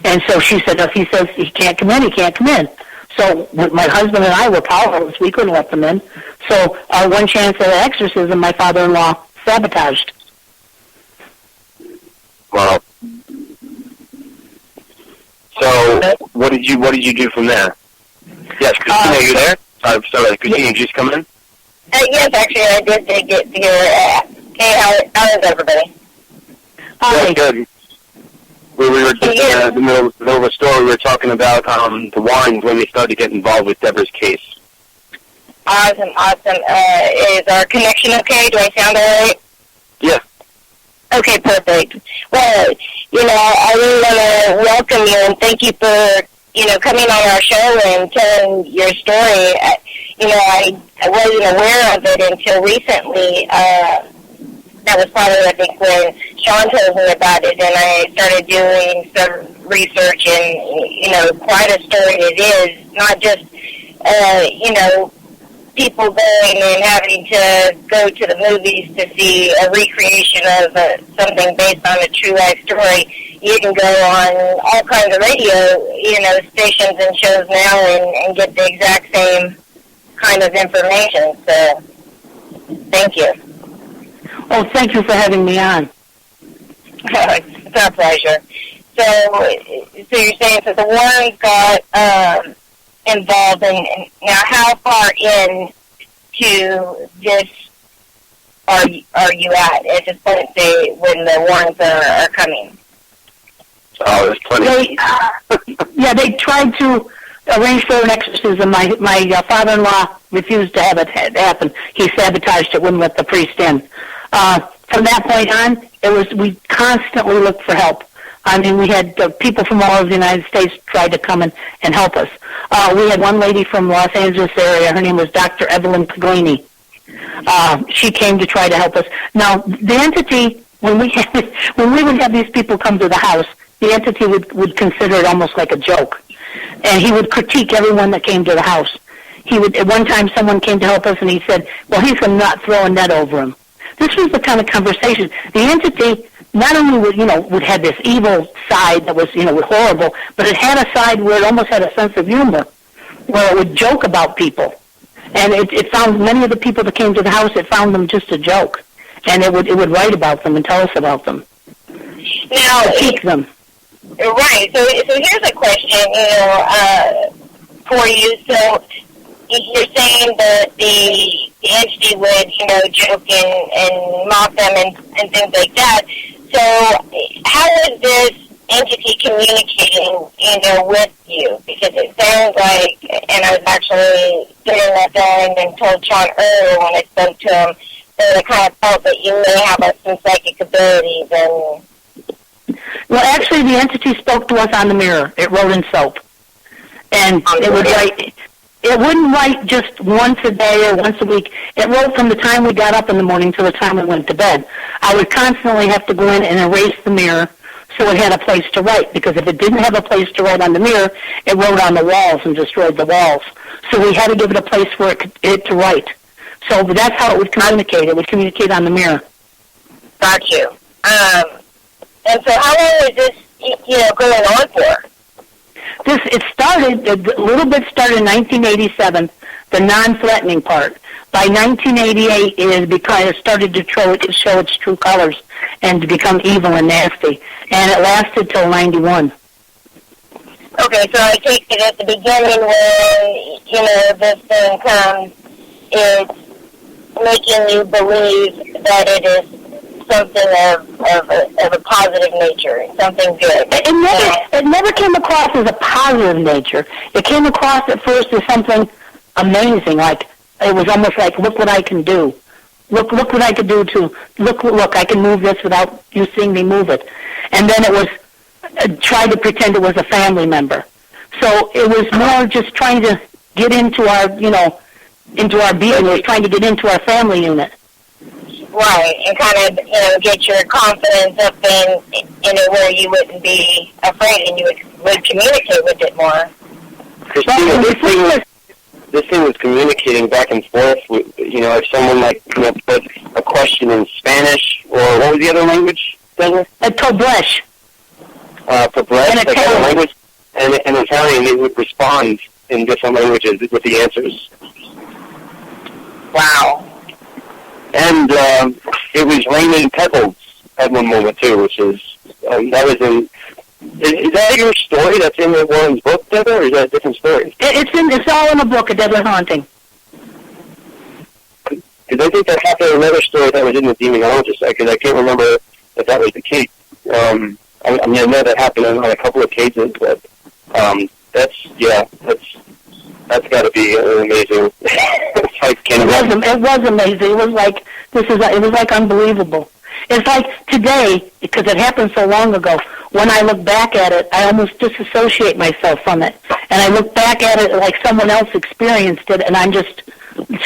And so she said, if he says he can't come in, he can't come in. So my husband and I were powerless. We couldn't let them in. So our one chance at an exorcism, my father-in-law sabotaged. Wow. So what did you do from there? Yes, Christina, are you there? Sorry, Christina, you just come in? Yes, actually, I did get to hear. How is everybody? Hi. Good. We were just in the middle of a story. We were talking about the Warrens when they started to get involved with Deborah's case. Awesome. Is our connection okay? Do I sound all right? Yeah. Okay, perfect. Well, I really want to welcome you and thank you for, coming on our show and telling your story. I wasn't aware of it until recently. that was probably, I think, when Sean told me about it, and I started doing some research, and, quite a story it is, not just, people going and having to go to the movies to see a recreation of something based on a true life story. You can go on all kinds of radio, stations and shows now and get the exact same kind of information. So, thank you. Oh, thank you for having me on. It's our pleasure. So you're saying that the Warrens got involved in. Now, how far in to this are you at this point, say, when the Warrens are coming? Oh, there's plenty. They tried to arrange for an exorcism. My father-in-law refused to have it happen. He sabotaged it, wouldn't let the priest in. From that point on, we constantly looked for help. I mean, we had people from all over the United States try to come and help us. We had one lady from Los Angeles area. Her name was Dr. Evelyn Paglini. She came to try to help us. Now, the entity, when we would have these people come to the house, the entity would consider it almost like a joke. And he would critique everyone that came to the house. At one time, someone came to help us, and he said, well, he's going to not throw a net over him. This was the kind of conversation. The entity not only would have this evil side that was, horrible, but it had a side where it almost had a sense of humor, where it would joke about people. And it found many of the people that came to the house, it found them just a joke. And it would write about them and tell us about them. Now, critique them. Right. So here's a question, for you. So you're saying that the entity would, joke and mock them and things like that. So how is this entity communicating, with you? Because it sounds like, and I was actually getting that done and told Sean earlier when I spoke to him, that I kind of felt that you may have some psychic abilities. Well, actually, the entity spoke to us on the mirror. It wrote in soap. And it would write. It wouldn't write just once a day or once a week. It wrote from the time we got up in the morning to the time we went to bed. I would constantly have to go in and erase the mirror so it had a place to write, because if it didn't have a place to write on the mirror, it wrote on the walls and destroyed the walls. So we had to give it a place for it to write. So that's how it would communicate. It would communicate on the mirror. Got you. And so how long is this, going on for? It started, a little bit started in 1987, the non-threatening part. By 1988, it started to show its true colors and to become evil and nasty. And it lasted till 91. Okay, so I take it at the beginning when, this thing comes, it's making you believe that it is something of a positive nature, something good. It never came across as a positive nature. It came across at first as something amazing, like it was almost like, look what I can do. Look what I could do to, look, I can move this without you seeing me move it. And then it was, tried to pretend it was a family member. So it was more just trying to get into our, into our being. It was trying to get into our family unit. Right, and kind of, get your confidence up in it where you wouldn't be afraid and you would communicate with it more. Christina, this thing was communicating back and forth with, if someone put a question in Spanish, or what was the other language? Toblesh. Toblesh, like other language, and in Italian, it would respond in different languages with the answers. Wow. And it was raining pebbles at one moment too, which is that was in. Is that your story? That's in the Warren's book, Deborah, or is that a different story? It's all in the book, A Deadly Haunting. Because I think that happened in another story that was in the Demonologist. Because I can't remember if that was the case. I know that happened on a couple of cases, but that's got to be amazing. It was amazing. It was like it was like unbelievable. It's like today, because it happened so long ago. When I look back at it, I almost disassociate myself from it, and I look back at it like someone else experienced it, and I'm just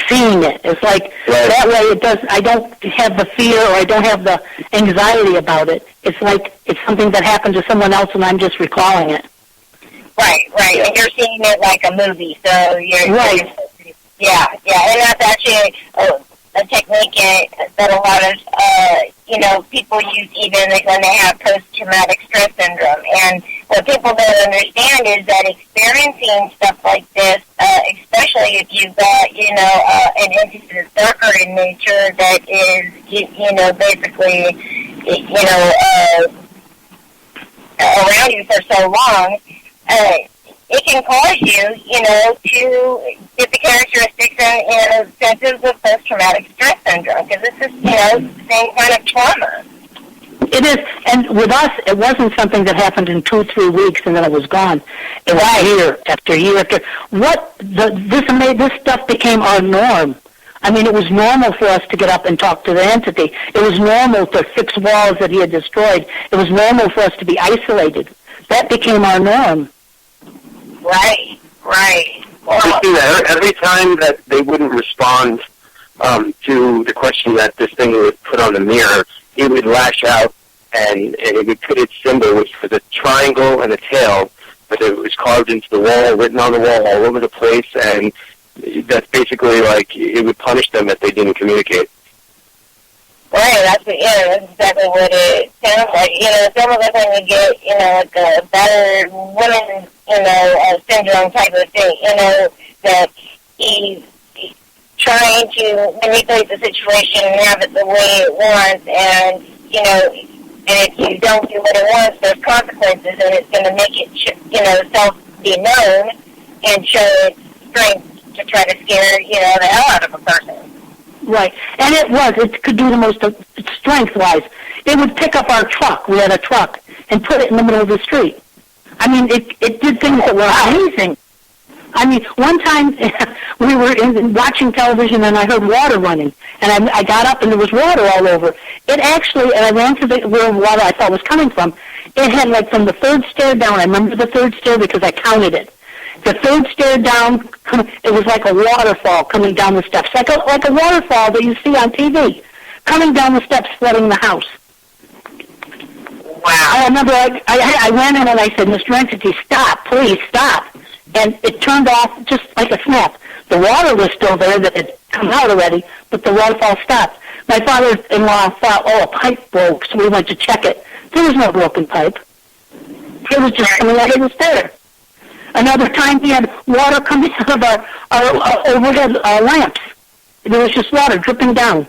seeing it. It's like that way it does. I don't have the fear or I don't have the anxiety about it. It's like it's something that happened to someone else and I'm just recalling it. Right. And you're seeing it like a movie, so you're right. Yeah, and that's actually a technique that a lot of people use even when they have post-traumatic stress syndrome. And what people don't understand is that experiencing stuff like this, especially if you've got an entity that's darker in nature that is basically around you for so long. It can cause you, to get the characteristics and symptoms of post-traumatic stress syndrome, because this is, the same kind of trauma. It is, and with us, it wasn't something that happened in 2-3 weeks and then it was gone. It was year after year after. This stuff became our norm. I mean, it was normal for us to get up and talk to the entity. It was normal to fix walls that he had destroyed. It was normal for us to be isolated. That became our norm. Right. Well, Christina, every time that they wouldn't respond to the question that this thing would put on the mirror, it would lash out and it would put its symbol, which was a triangle and a tail, but it was carved into the wall, written on the wall all over the place, and that's basically like it would punish them if they didn't communicate. Right, that's exactly what it sounds like. Some of the time you get, like a battered woman, syndrome type of thing, that he's trying to manipulate the situation and have it the way it wants, and, and if you don't do what it wants, there's consequences, and it's going to make it, be known and show its strength to try to scare, the hell out of a person. Right, and it could do the most strength-wise. It would pick up our truck, we had a truck, and put it in the middle of the street. I mean, it did things that were amazing. I mean, one time we were watching television and I heard water running, and I got up and there was water all over. It actually, and I ran to where water I thought was coming from. It had like from the third stair down, I remember the third stair because I counted it. The third stair down, it was like a waterfall coming down the steps, like a waterfall that you see on TV, coming down the steps, flooding the house. Wow. I remember I ran in and I said, Mr. Entity, stop, please, stop. And it turned off just like a snap. The water was still there that had come out already, but the waterfall stopped. My father-in-law thought, a pipe broke, so we went to check it. There was no broken pipe. It was just coming out of the stair. Another time we had water coming out of our overhead lamps. There was just water dripping down.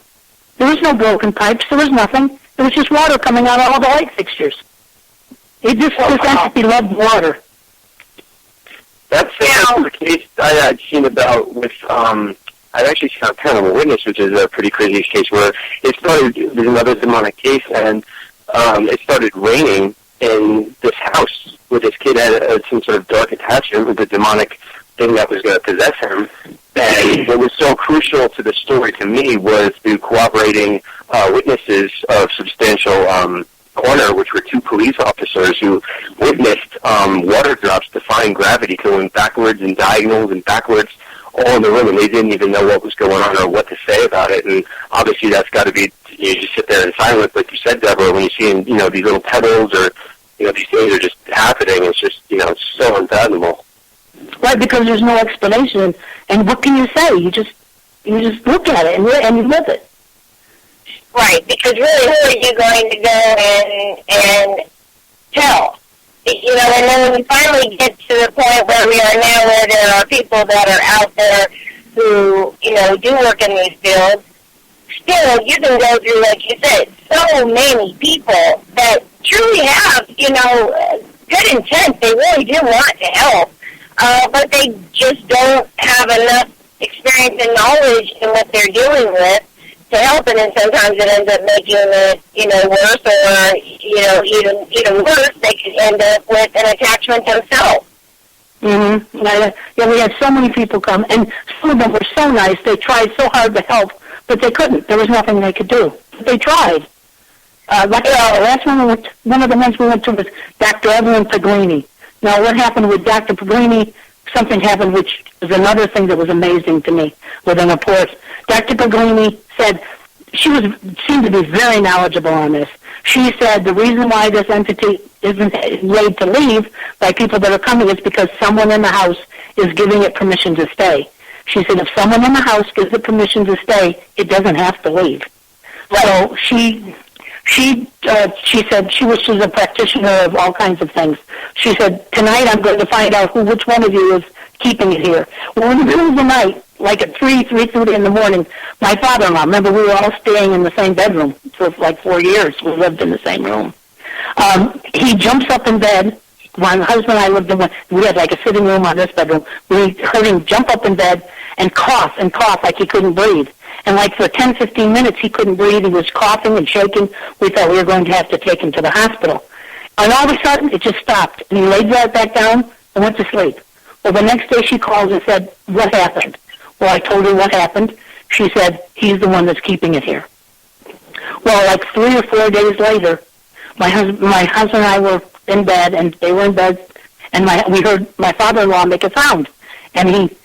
There was no broken pipes. There was nothing. There was just water coming out of all the light fixtures. This entity loved water. That's the case I had seen about with, I've actually seen Paranormal Witness, which is a pretty crazy case where it started, there's another demonic case, and it started raining in this house where this kid had some sort of dark attachment with the demonic thing that was going to possess him. And what was so crucial to the story to me was the cooperating witnesses of substantial corner, which were 2 police officers who witnessed water drops defying gravity going backwards and diagonals and backwards all in the room, and they didn't even know what was going on or what to say about it. And obviously that's got to be, you just sit there in silence, like you said, Deborah, when you see, these little pebbles or, these things are just happening. It's just, it's so unfathomable. Right, because there's no explanation. And what can you say? You just look at it and you live it. Right, because really, who are you going to go and tell? And then when you finally get to the point where we are now, where there are people that are out there who, do work in these fields, still, you can go through, like you said, so many people that truly have, good intent. They really do want to help, but they just don't have enough experience and knowledge in what they're dealing with to help, and then sometimes it ends up making it, worse, or, even worse, they could end up with an attachment themselves. Mm-hmm. Yeah, we had so many people come, and some of them were so nice. They tried so hard to help, but they couldn't. There was nothing they could do. But they tried. The last one of the ones we went to was Dr. Evelyn Paglini. Now, what happened with Dr. Paglini, something happened, which is another thing that was amazing to me with an report. Dr. Paglini said she seemed to be very knowledgeable on this. She said the reason why this entity isn't laid to leave by people that are coming is because someone in the house is giving it permission to stay. She said if someone in the house gives it permission to stay, it doesn't have to leave. So she said she was a practitioner of all kinds of things. She said, tonight I'm going to find out which one of you is keeping it here. Well, in the middle of the night, like at 3:30 in the morning, my father-in-law, remember we were all staying in the same bedroom for like 4 years. We lived in the same room. He jumps up in bed. My husband and I lived in one. We had like a sitting room on this bedroom. We heard him jump up in bed and cough like he couldn't breathe. And like for 10, 15 minutes, he couldn't breathe. He was coughing and shaking. We thought we were going to have to take him to the hospital. And all of a sudden, it just stopped. And he laid right back down and went to sleep. Well, the next day she called and said, what happened? Well, I told her what happened. She said, he's the one that's keeping it here. Well, like 3 or 4 days later, my husband and I were in bed, and they were in bed, and we heard my father-in-law make a sound. And he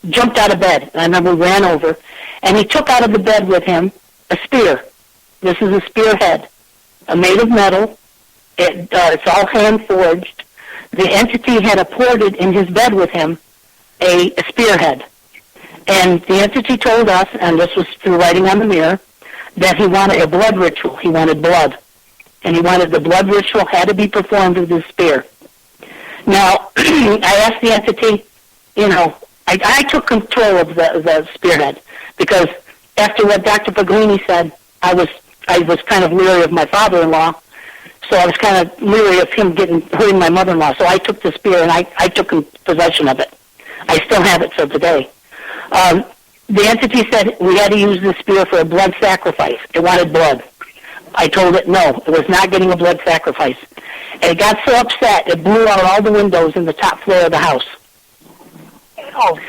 jumped out of bed. And I remember we ran over, and he took out of the bed with him a spear. This is a spearhead, made of metal. It's all hand-forged. The entity had apported in his bed with him a spearhead. And the entity told us, and this was through writing on the mirror, that he wanted a blood ritual. He wanted blood. And he wanted the blood ritual had to be performed with his spear. Now, I asked the entity, I took control of the spearhead because after what Dr. Paglini said, I was kind of leery of my father-in-law, so I was kind of leery of him hurting my mother-in-law. So I took the spear and I took possession of it. I still have it till today. The entity said we had to use the spear for a blood sacrifice. It wanted blood. I told it no, it was not getting a blood sacrifice. And it got so upset, it blew out all the windows in the top floor of the house. Oh.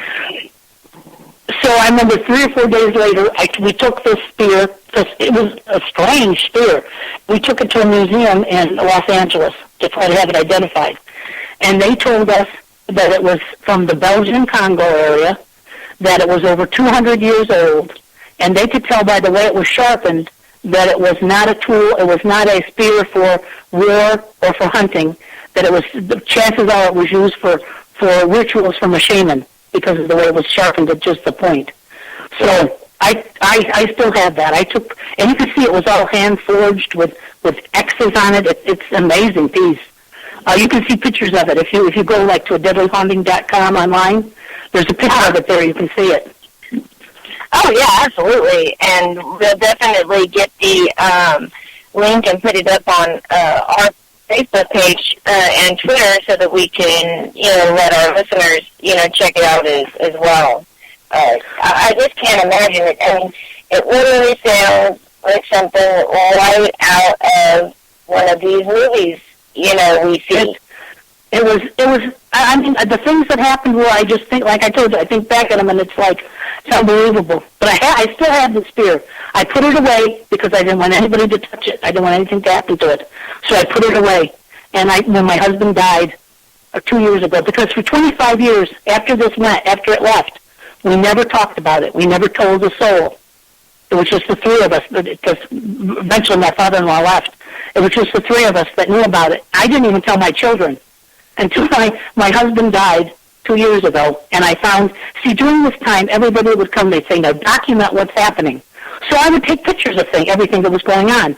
So I remember 3 or 4 days later, we took this spear, because it was a strange spear. We took it to a museum in Los Angeles to try to have it identified. And they told us that it was from the Belgian Congo area, that it was over 200 years old, and they could tell by the way it was sharpened that it was not a tool, it was not a spear for war or for hunting, that it was, the chances are it was used for rituals from a shaman because of the way it was sharpened at just the point. So I still have that. And you can see it was all hand-forged with X's on it. It's an amazing piece. You can see pictures of it. If you go like to deadlyhaunting.com online, there's a picture of it there. You can see it. Oh, yeah, absolutely. And we'll definitely get the link and put it up on our Facebook page and Twitter so that we can, let our listeners, check it out as well. I just can't imagine it. I mean, it literally sounds like something right out of one of these movies, we see. It was, I mean, the things that happened were, I just think, like I told you, I think back at them and it's unbelievable. But I still have the spear. I put it away because I didn't want anybody to touch it. I didn't want anything to happen to it. So I put it away. And when my husband died 2 years ago, because for 25 years after it left, we never talked about it. We never told a soul. It was just the three of us, because eventually my father-in-law left. It was just the three of us that knew about it. I didn't even tell my children until my husband died 2 years ago, and I found, during this time, everybody would come, they'd say, now document what's happening. So I would take pictures of everything that was going on.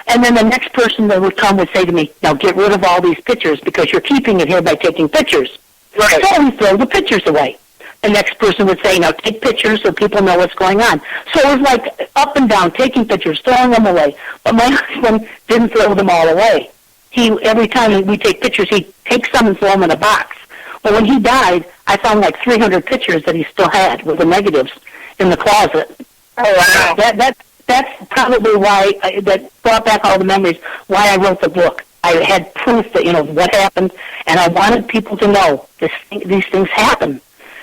And then the next person that would come would say to me, now get rid of all these pictures because you're keeping it here by taking pictures. Right. So we throw the pictures away. The next person would say, now take pictures so people know what's going on. So it was like up and down, taking pictures, throwing them away. But my husband didn't throw them all away. Every time we take pictures, he'd take some and throw them in a box. But when he died, I found like 300 pictures that he still had with the negatives in the closet. Oh, wow. That's probably why, that brought back all the memories, why I wrote the book. I had proof that, what happened, and I wanted people to know these things happen.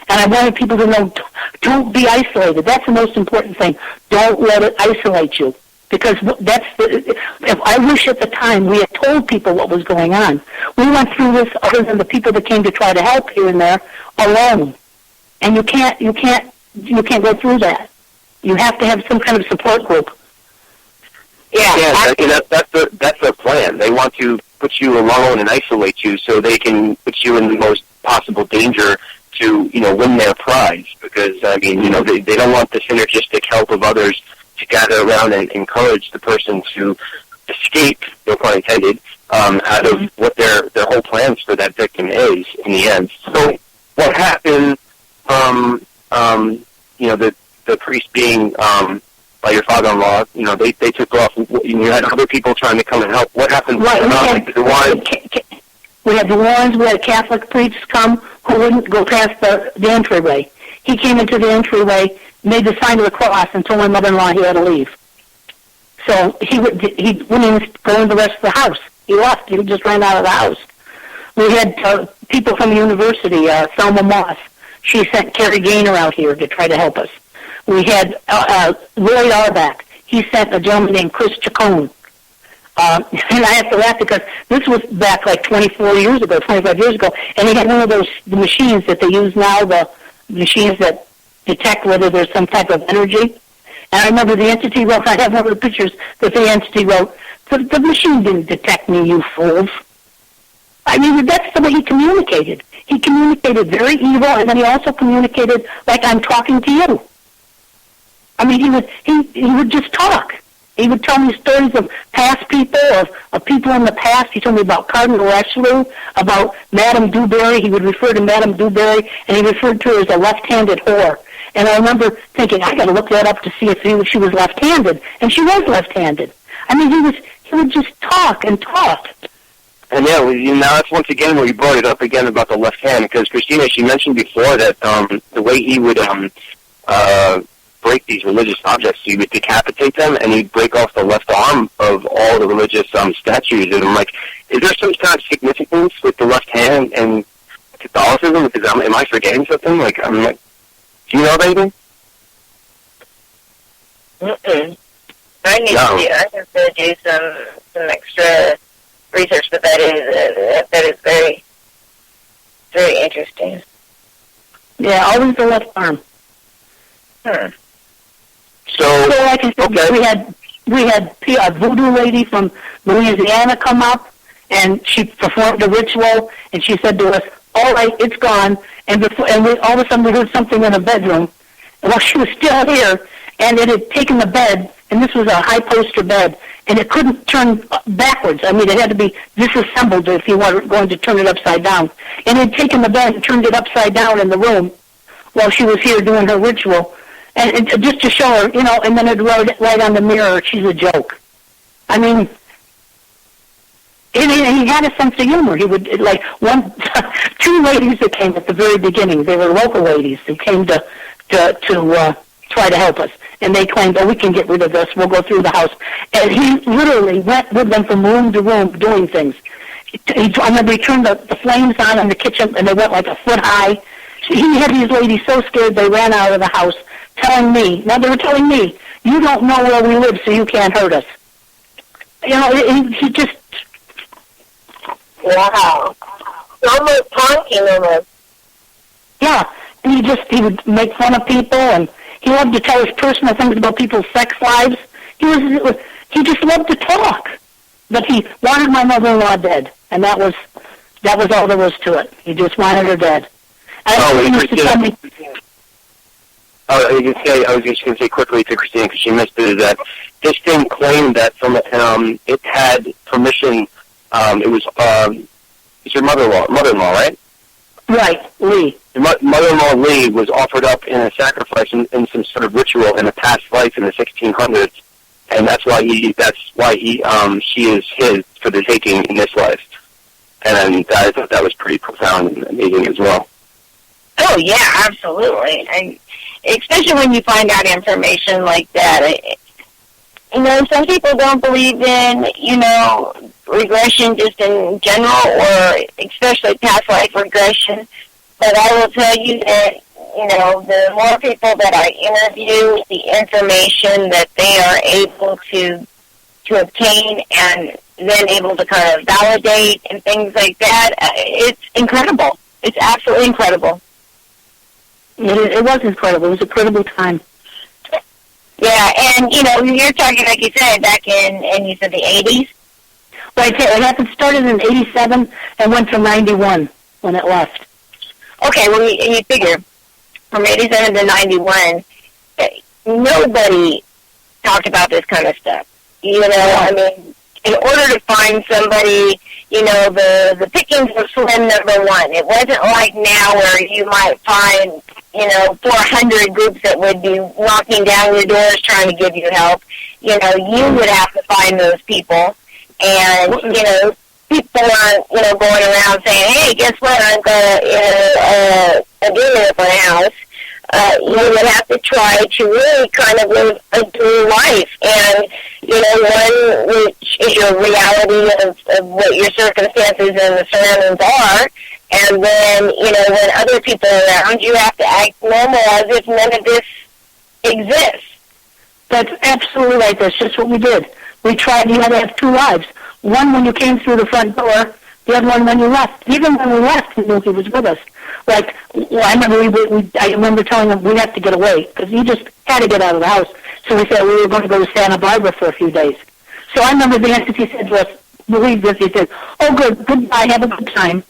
And I wanted people to know, don't be isolated. That's the most important thing. Don't let it isolate you. Because if I wish at the time we had told people what was going on. We went through this, other than the people that came to try to help here and there, alone. And you can't go through that. You have to have some kind of support group. Yeah, that's their plan. They want to put you alone and isolate you so they can put you in the most possible danger to, win their prize. Because, they don't want the synergistic help of others to gather around and encourage the person to escape, no pun intended, out of what their whole plans for that victim is in the end. So what happened, the priest being by your father-in-law, they took off. You had other people trying to come and help. What happened? Right. We had the Warrens. We had Catholic priests come who wouldn't go past the entryway. He came into the entryway, made the sign of the cross, and told my mother-in-law he had to leave. So he wouldn't even go in the rest of the house. He left. He just ran out of the house. We had people from the university, Thelma Moss. She sent Carrie Gaynor out here to try to help us. We had Roy Auerbach. He sent a gentleman named Chris Chacon. And I have to laugh because this was back like 25 years ago, and he had one of the machines that they use now, the machines that detect whether there's some type of energy. And I remember the entity wrote, I have one of the pictures that the entity wrote, the machine didn't detect me, you fools. I mean, that's the way he communicated. He communicated very evil, and then he also communicated like I'm talking to you. I mean, he would just talk. He would tell me stories of past people, of people in the past. He told me about Cardinal Richelieu, about Madame Dewberry. He would refer to Madame Dewberry, and he referred to her as a left-handed whore. And I remember thinking, I got to look that up to see if she was left-handed, and she was left-handed. I mean, he would just talk and talk. And now that's once again where you brought it up again about the left hand, because Christina, she mentioned before that the way he would break these religious objects, he would decapitate them, and he'd break off the left arm of all the religious statues. And I'm like, is there some kind of significance with the left hand and Catholicism? Because am I forgetting something? I'm like, do you know of anything? I need to do some extra research, but that is very, very interesting. Yeah, always the left arm. So like I said, okay. we had a voodoo lady from Louisiana come up, and she performed a ritual, and she said to us, "All right, it's gone." And all of a sudden we heard something in the bedroom. And while she was still here, and it had taken the bed, and this was a high poster bed, and it couldn't turn backwards. I mean, it had to be disassembled if you were going to turn it upside down. And it had taken the bed and turned it upside down in the room while she was here doing her ritual. And just to show her, and then it wrote right on the mirror, she's a joke. I mean, he had a sense of humor. He would, two ladies that came at the very beginning, they were local ladies who came to try to help us. And they claimed, we can get rid of this, we'll go through the house. And he literally went with them from room to room doing things. I remember he turned the flames on in the kitchen, and they went like a foot high. He had these ladies so scared they ran out of the house, they were telling me, you don't know where we live, so you can't hurt us. He just... Wow. Almost talking almost. Yeah, and he would make fun of people, and he loved to tell his personal things about people's sex lives. He just loved to talk. But he wanted my mother-in-law dead, and that was all there was to it. He just wanted her dead. I was just going to say quickly to Christina, because she missed it, is that this thing claimed that it had permission. It was it's your mother-in-law, right? Right, Lee. Your mother-in-law Lee was offered up in a sacrifice in some sort of ritual in a past life in the 1600s, and that's why she is his for the taking in this life. And I thought that was pretty profound and amazing as well. Oh yeah, absolutely. And especially when you find out information like that. Some people don't believe in, regression just in general, or especially past life regression. But I will tell you that the more people that I interview, the information that they are able to obtain and then able to kind of validate and things like that, it's incredible. It's absolutely incredible. It was incredible. It was a incredible time. Yeah, and, you're talking, like you said, back in you said the 80s? Right, it started in 87 and went to 91 when it left. Okay, well, you figure, from 87 to 91, nobody talked about this kind of stuff. I mean, in order to find somebody, the pickings were slim, number one. It wasn't like now where you might find, 400 groups that would be knocking down your doors trying to give you help. You would have to find those people. And, people aren't, going around saying, hey, guess what, I'm going to a demon at my house. You would have to try to really kind of live a true life. And, one which is your reality of what your circumstances and the surroundings are. And then, when other people are around, you have to act normal as if none of this exists. That's absolutely right. That's just what we did. We tried, you had to have two lives. One when you came through the front door, the other one when you left. Even when we left, he knew he was with us. Like, I remember telling him we have to get away, because he just had to get out of the house. So we said we were going to go to Santa Barbara for a few days. So I remember the entity said to us, believe this, he said, oh, goodbye, have a good time.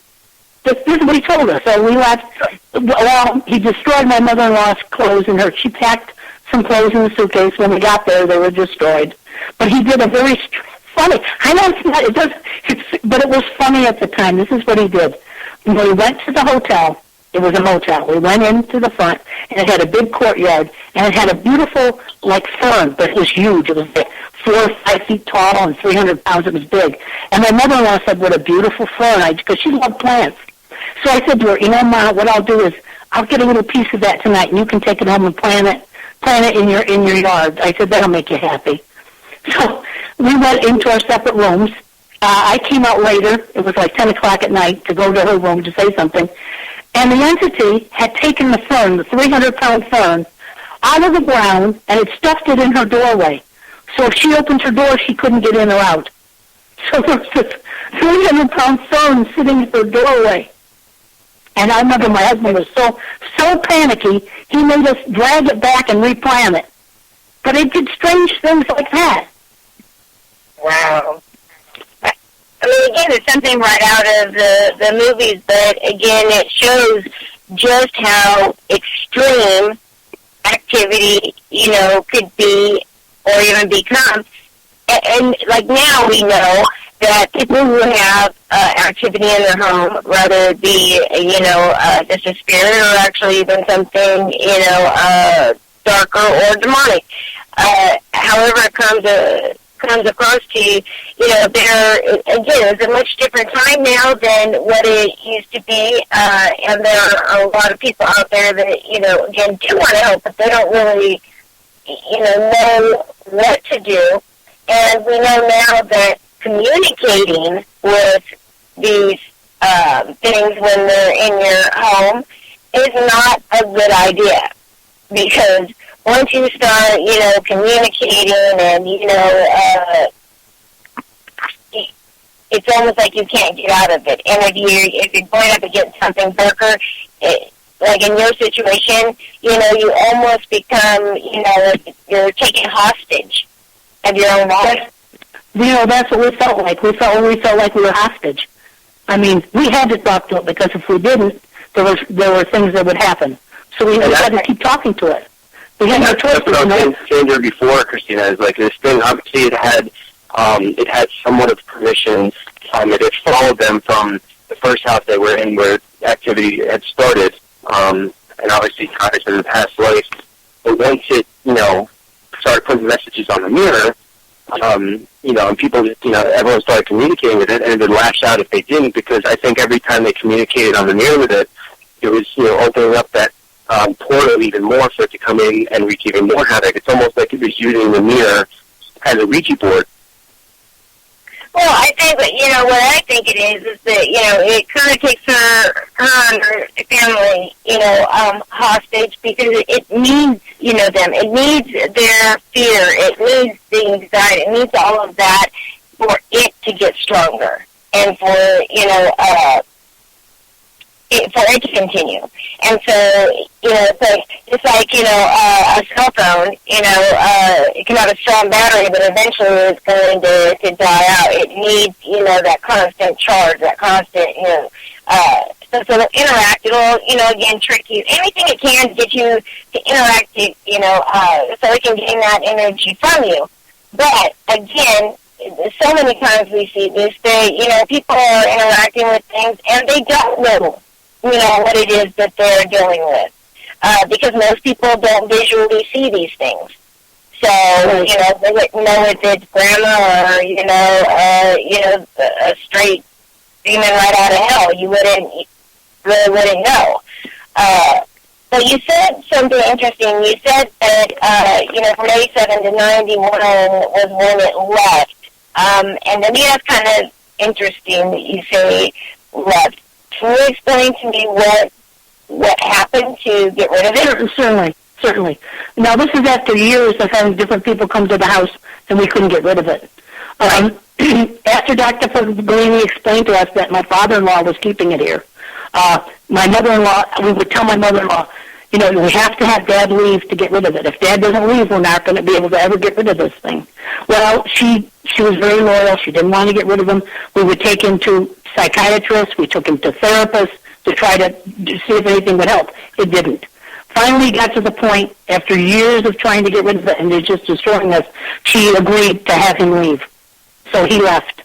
This is what he told us. So we left. Well, he destroyed my mother-in-law's clothes, and she packed some clothes in the suitcase. When we got there, they were destroyed. But he did a very funny. I know it's not. But it was funny at the time. This is what he did. We went to the hotel. It was a motel. We went into the front, and it had a big courtyard, and it had a beautiful, fern, but it was huge. It was 4 or 5 feet tall and 300 pounds. It was big. And my mother-in-law said, what a beautiful fern, because she loved plants. So I said to her, Ma, what I'll do is I'll get a little piece of that tonight, and you can take it home and plant it in your yard. I said, that'll make you happy. So we went into our separate rooms. I came out later. It was like 10 o'clock at night to go to her room to say something. And the entity had taken the fern, the 300-pound fern, out of the ground, and it stuffed it in her doorway. So if she opened her door, she couldn't get in or out. So there was this 300-pound fern sitting in her doorway. And I remember my husband was so panicky, he made us drag it back and replant it. But it did strange things like that. Wow. I mean, again, it's something right out of the movies, but again, it shows just how extreme activity, could be or even become. And like now we know that people who have activity in their home, whether it be, just a spirit or actually even something, darker or demonic, however it comes across to you, there, again, it's a much different time now than what it used to be, and there are a lot of people out there that, again, do want to help, but they don't really, know what to do. And we know now that communicating with these things when they're in your home is not a good idea, because once you start, communicating and, it's almost like you can't get out of it. And if you're going up against something darker, like in your situation, you almost become, you're taken hostage of your own life. That's what we felt like. We felt like we were hostage. I mean, we had to talk to it, because if we didn't, there were things that would happen. So we had to keep talking to it. We had no choice. That's what I was saying to her before, Christina, is like this thing, obviously it had somewhat of permission. It had followed them from the first house they were in where activity had started, and obviously ties in the past life. But once it, started putting messages on the mirror, and people, everyone started communicating with it, and it would lash out if they didn't, because I think every time they communicated on the mirror with it, it was, opening up that portal even more for it to come in and wreak even more havoc. It's almost like it was using the mirror as a Ouija board. Well, I think that, what I think it is that, it kind of takes her and her family, hostage because it needs, them. It needs their fear. It needs the anxiety. It needs all of that for it to get stronger and for, for it to continue. And so, it's like, a cell phone, it can have a strong battery, but eventually it's going to die out. It needs, that constant charge, that constant, so it'll interact. It'll, again, trick you. Anything it can to get you to interact, so it can gain that energy from you. But, again, so many times we see this, people are interacting with things and they don't know, what it is that they're dealing with. Because most people don't visually see these things. So, they wouldn't know if it's grandma or, a straight demon right out of hell. You really wouldn't know. But you said something interesting. You said that, from 87 to 91 was when it left. And to me, that's kind of interesting that you say left. Can you explain to me what happened to get rid of it? Certainly. Now, this is after years of having different people come to the house, and we couldn't get rid of it. After Dr. Bellini explained to us that my father-in-law was keeping it here, my mother-in-law, we would tell my mother-in-law, we have to have Dad leave to get rid of it. If Dad doesn't leave, we're not going to be able to ever get rid of this thing. Well, she was very loyal. She didn't want to get rid of him. We would take him to psychiatrists. We took him to therapists to try to see if anything would help. It didn't. Finally got to the point, after years of trying to get rid of it and it just destroying us, she agreed to have him leave. So he left.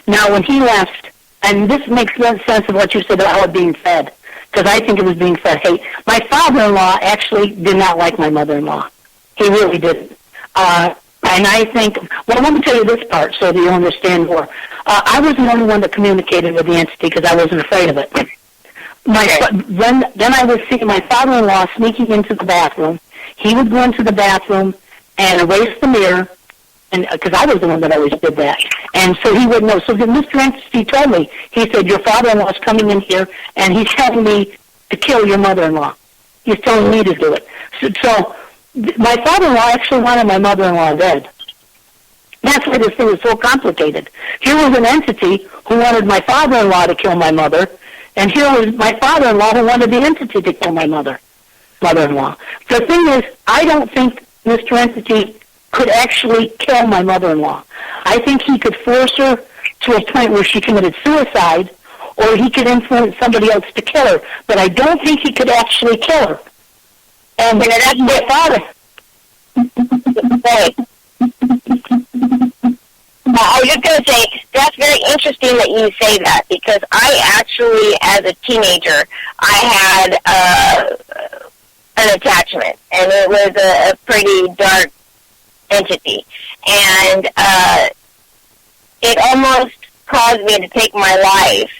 Now, when he left, and this makes sense of what you said about how it being fed, because I think it was being fed hate. My father-in-law actually did not like my mother-in-law. He really didn't. And I think, well, let me tell you this part so that you understand more. I was the only one that communicated with the entity because I wasn't afraid of it. Then I would see my father-in-law sneaking into the bathroom. He would go into the bathroom and erase the mirror, and because I was the one that always did that. And so he would know. So then Mr. Entity told me, he said, your father-in-law is coming in here, and he's telling me to kill your mother-in-law. He's telling me to do it. So my father-in-law actually wanted my mother-in-law dead. That's why this thing was so complicated. Here was an entity who wanted my father-in-law to kill my mother, and here was my father-in-law who wanted the entity to kill my mother-in-law. The thing is, I don't think Mr. Entity could actually kill my mother-in-law. I think he could force her to a point where she committed suicide, or he could influence somebody else to kill her. But I don't think he could actually kill her. And that's my father. I was just going to say, that's very interesting that you say that, because I actually, as a teenager, I had an attachment, and it was a pretty dark entity. And it almost caused me to take my life.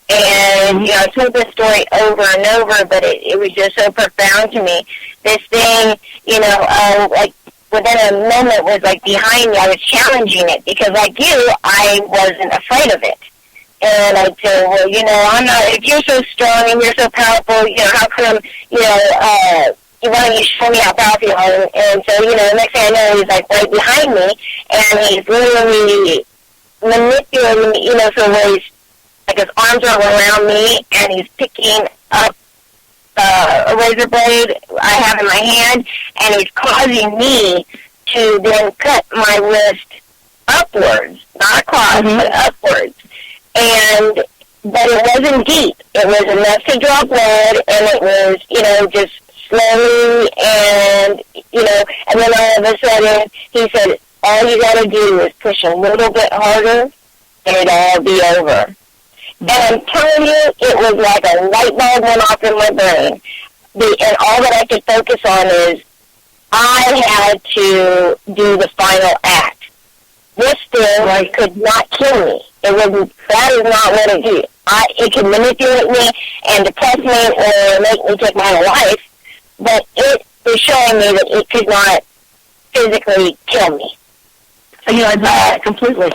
And, I told this story over and over, but it was just so profound to me. This thing, like, within a moment was like behind me. I was challenging it because, like you, I wasn't afraid of it. And I'd say, well, I'm not. If you're so strong and you're so powerful, how come, why don't you show me how powerful you are? And so, the next thing I know, he's like right behind me, and he's literally manipulating me, so where he's like his arms are around me, and he's picking up a razor blade I have in my hand, and he's causing me to then cut my wrist upwards, not across, but upwards. But it wasn't deep. It was enough to draw blood, and it was, just slowly, and then all of a sudden, he said, all you got to do is push a little bit harder, and it'll all be over. And I'm telling you, it was like a light bulb went off in my brain. And all that I could focus on is I had to do the final act. This thing could not kill me. That is not what it do. It can manipulate me and depress me or make me take my own life, but it was showing me that it could not physically kill me. I know that completely.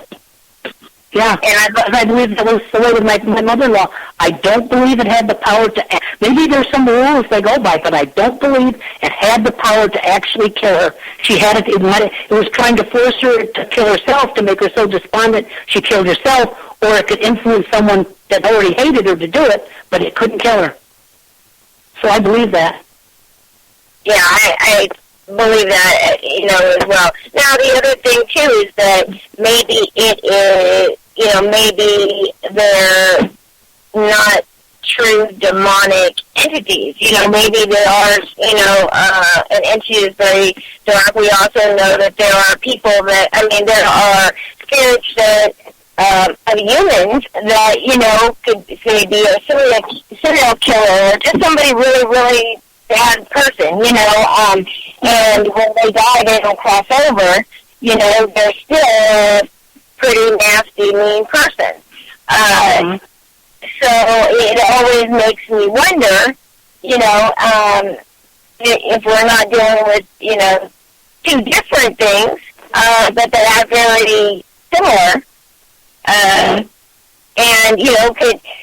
Yeah, and I believe that was the way with my mother-in-law. I don't believe it had the power to. Maybe there's some rules they go by, but I don't believe it had the power to actually kill her. She had it. It was trying to force her to kill herself, to make her so despondent she killed herself, or it could influence someone that already hated her to do it, but it couldn't kill her. So I believe that. Yeah, I believe that, as well. Now, the other thing, too, is that maybe it is, maybe they're not true demonic entities. Maybe there are, an entity is very dark. We also know that there are people that, there are spirits that, of humans that, could say be a serial killer, or just somebody really, really bad person, and when they die, they don't cross over, they're still a pretty nasty, mean person. So it always makes me wonder, if we're not dealing with, two different things, but they are very similar, and,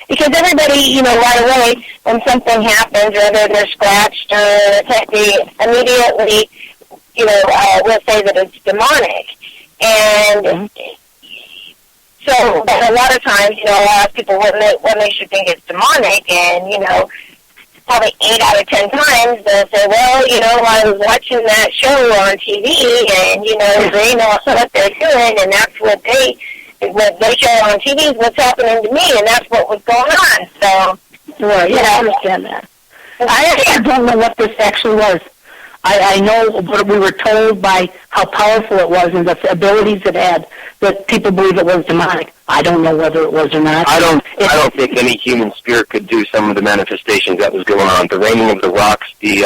because everybody, right away, when something happens, whether they're scratched or they immediately, will say that it's demonic. And so, but a lot of times, a lot of people, when they should think it's demonic, and, probably 8 out of 10 times, they'll say, well, I was watching that show on TV, and, they know what they're doing, and that's what they show on TV is what's happening to me, and that's what was going on. So, right, yeah, I understand that. I actually don't know what this actually was. I know what we were told by how powerful it was and the abilities it had, that people believe it was demonic. I don't know whether it was or not. I don't think any human spirit could do some of the manifestations that was going on. The raining of the rocks, the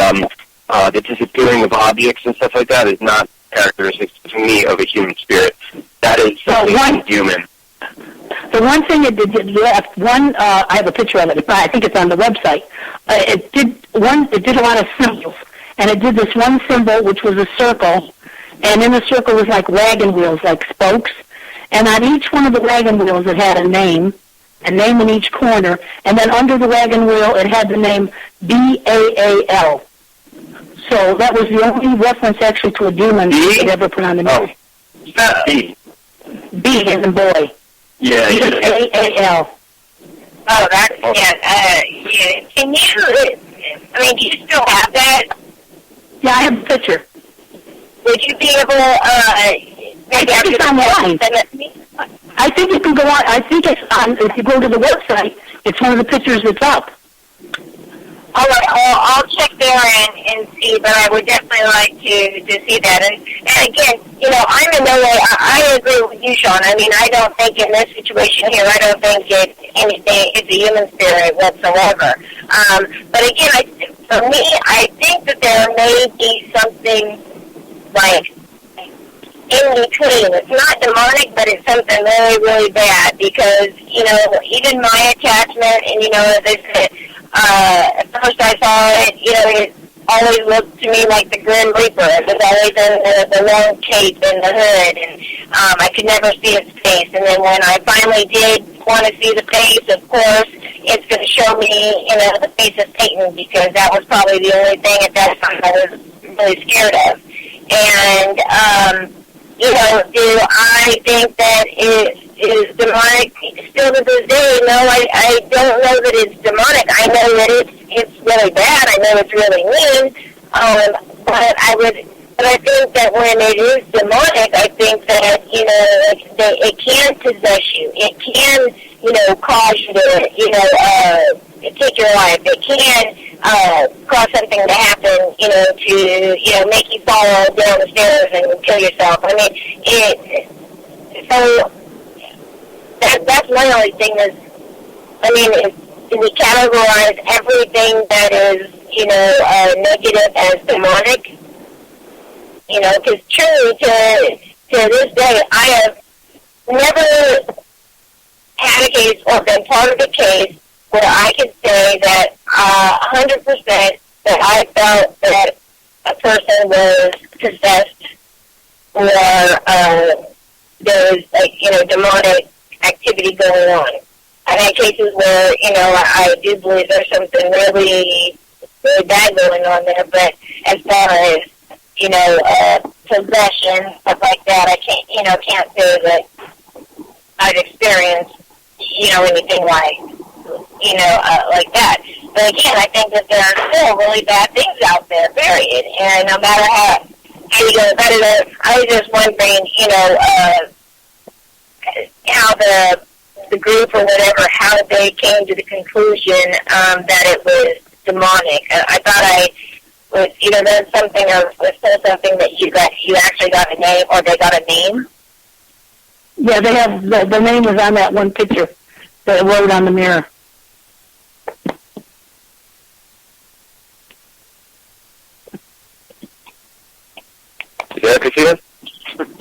disappearing of objects and stuff like that is not characteristics to me of a human spirit. That is something human. The one thing it did, I have a picture of it. I think it's on the website. It did a lot of symbols, and it did this one symbol, which was a circle, and in the circle was like wagon wheels, like spokes, and on each one of the wagon wheels it had a name in each corner, and then under the wagon wheel it had the name BAAL. So that was the only reference actually to a demon it ever put on the news. B. B as in boy. Yeah. BAAL. Oh, that's, yeah. Can you, do you still have that? Yeah, I have a picture. Would you be able, maybe I think it's online. Send it to me? I think you can go on. I think it's on. If you go to the website, it's one of the pictures that's up. All right, I'll check there and see, but I would definitely like to see that. And again, I'm in no way, I agree with you, Sean. I don't think in this situation here, I don't think it's a human spirit whatsoever. But again, for me, I think that there may be something like in between. It's not demonic, but it's something really, really bad because, even my attachment, and, as I said, at first I saw it, it always looked to me like the Grim Reaper. It was always in the long cape and the hood, and I could never see his face. And then when I finally did want to see the face, of course, it's going to show me, the face of Satan, because that was probably the only thing at that time I was really scared of. And, do I think that it is demonic still to this day? No, I don't know that it's demonic. I know that it's really bad. I know it's really mean. But I think that when it is demonic, I think that, it can possess you. It can, cause you to, take your life. It can cause something to happen, to, make you fall down the stairs and kill yourself. So that's my only thing is, we categorize everything that is, negative as demonic, because truly to this day, I have never had a case or been part of a case where I could say that 100% that I felt that a person was possessed or there was, demonic activity going on. I've had cases where, I do believe there's something really, really bad going on there, but as far as, possession, stuff like that, I can't say that I've experienced, anything like that. But again, I think that there are still really bad things out there, period. And no matter how you go about it, I was just wondering, how the group or whatever, how they came to the conclusion that it was demonic. I thought I was, there's something, or was still something that you actually got a name, or they got a name. Yeah, they have, the name was on that one picture that wrote on the mirror. Yeah, Christina?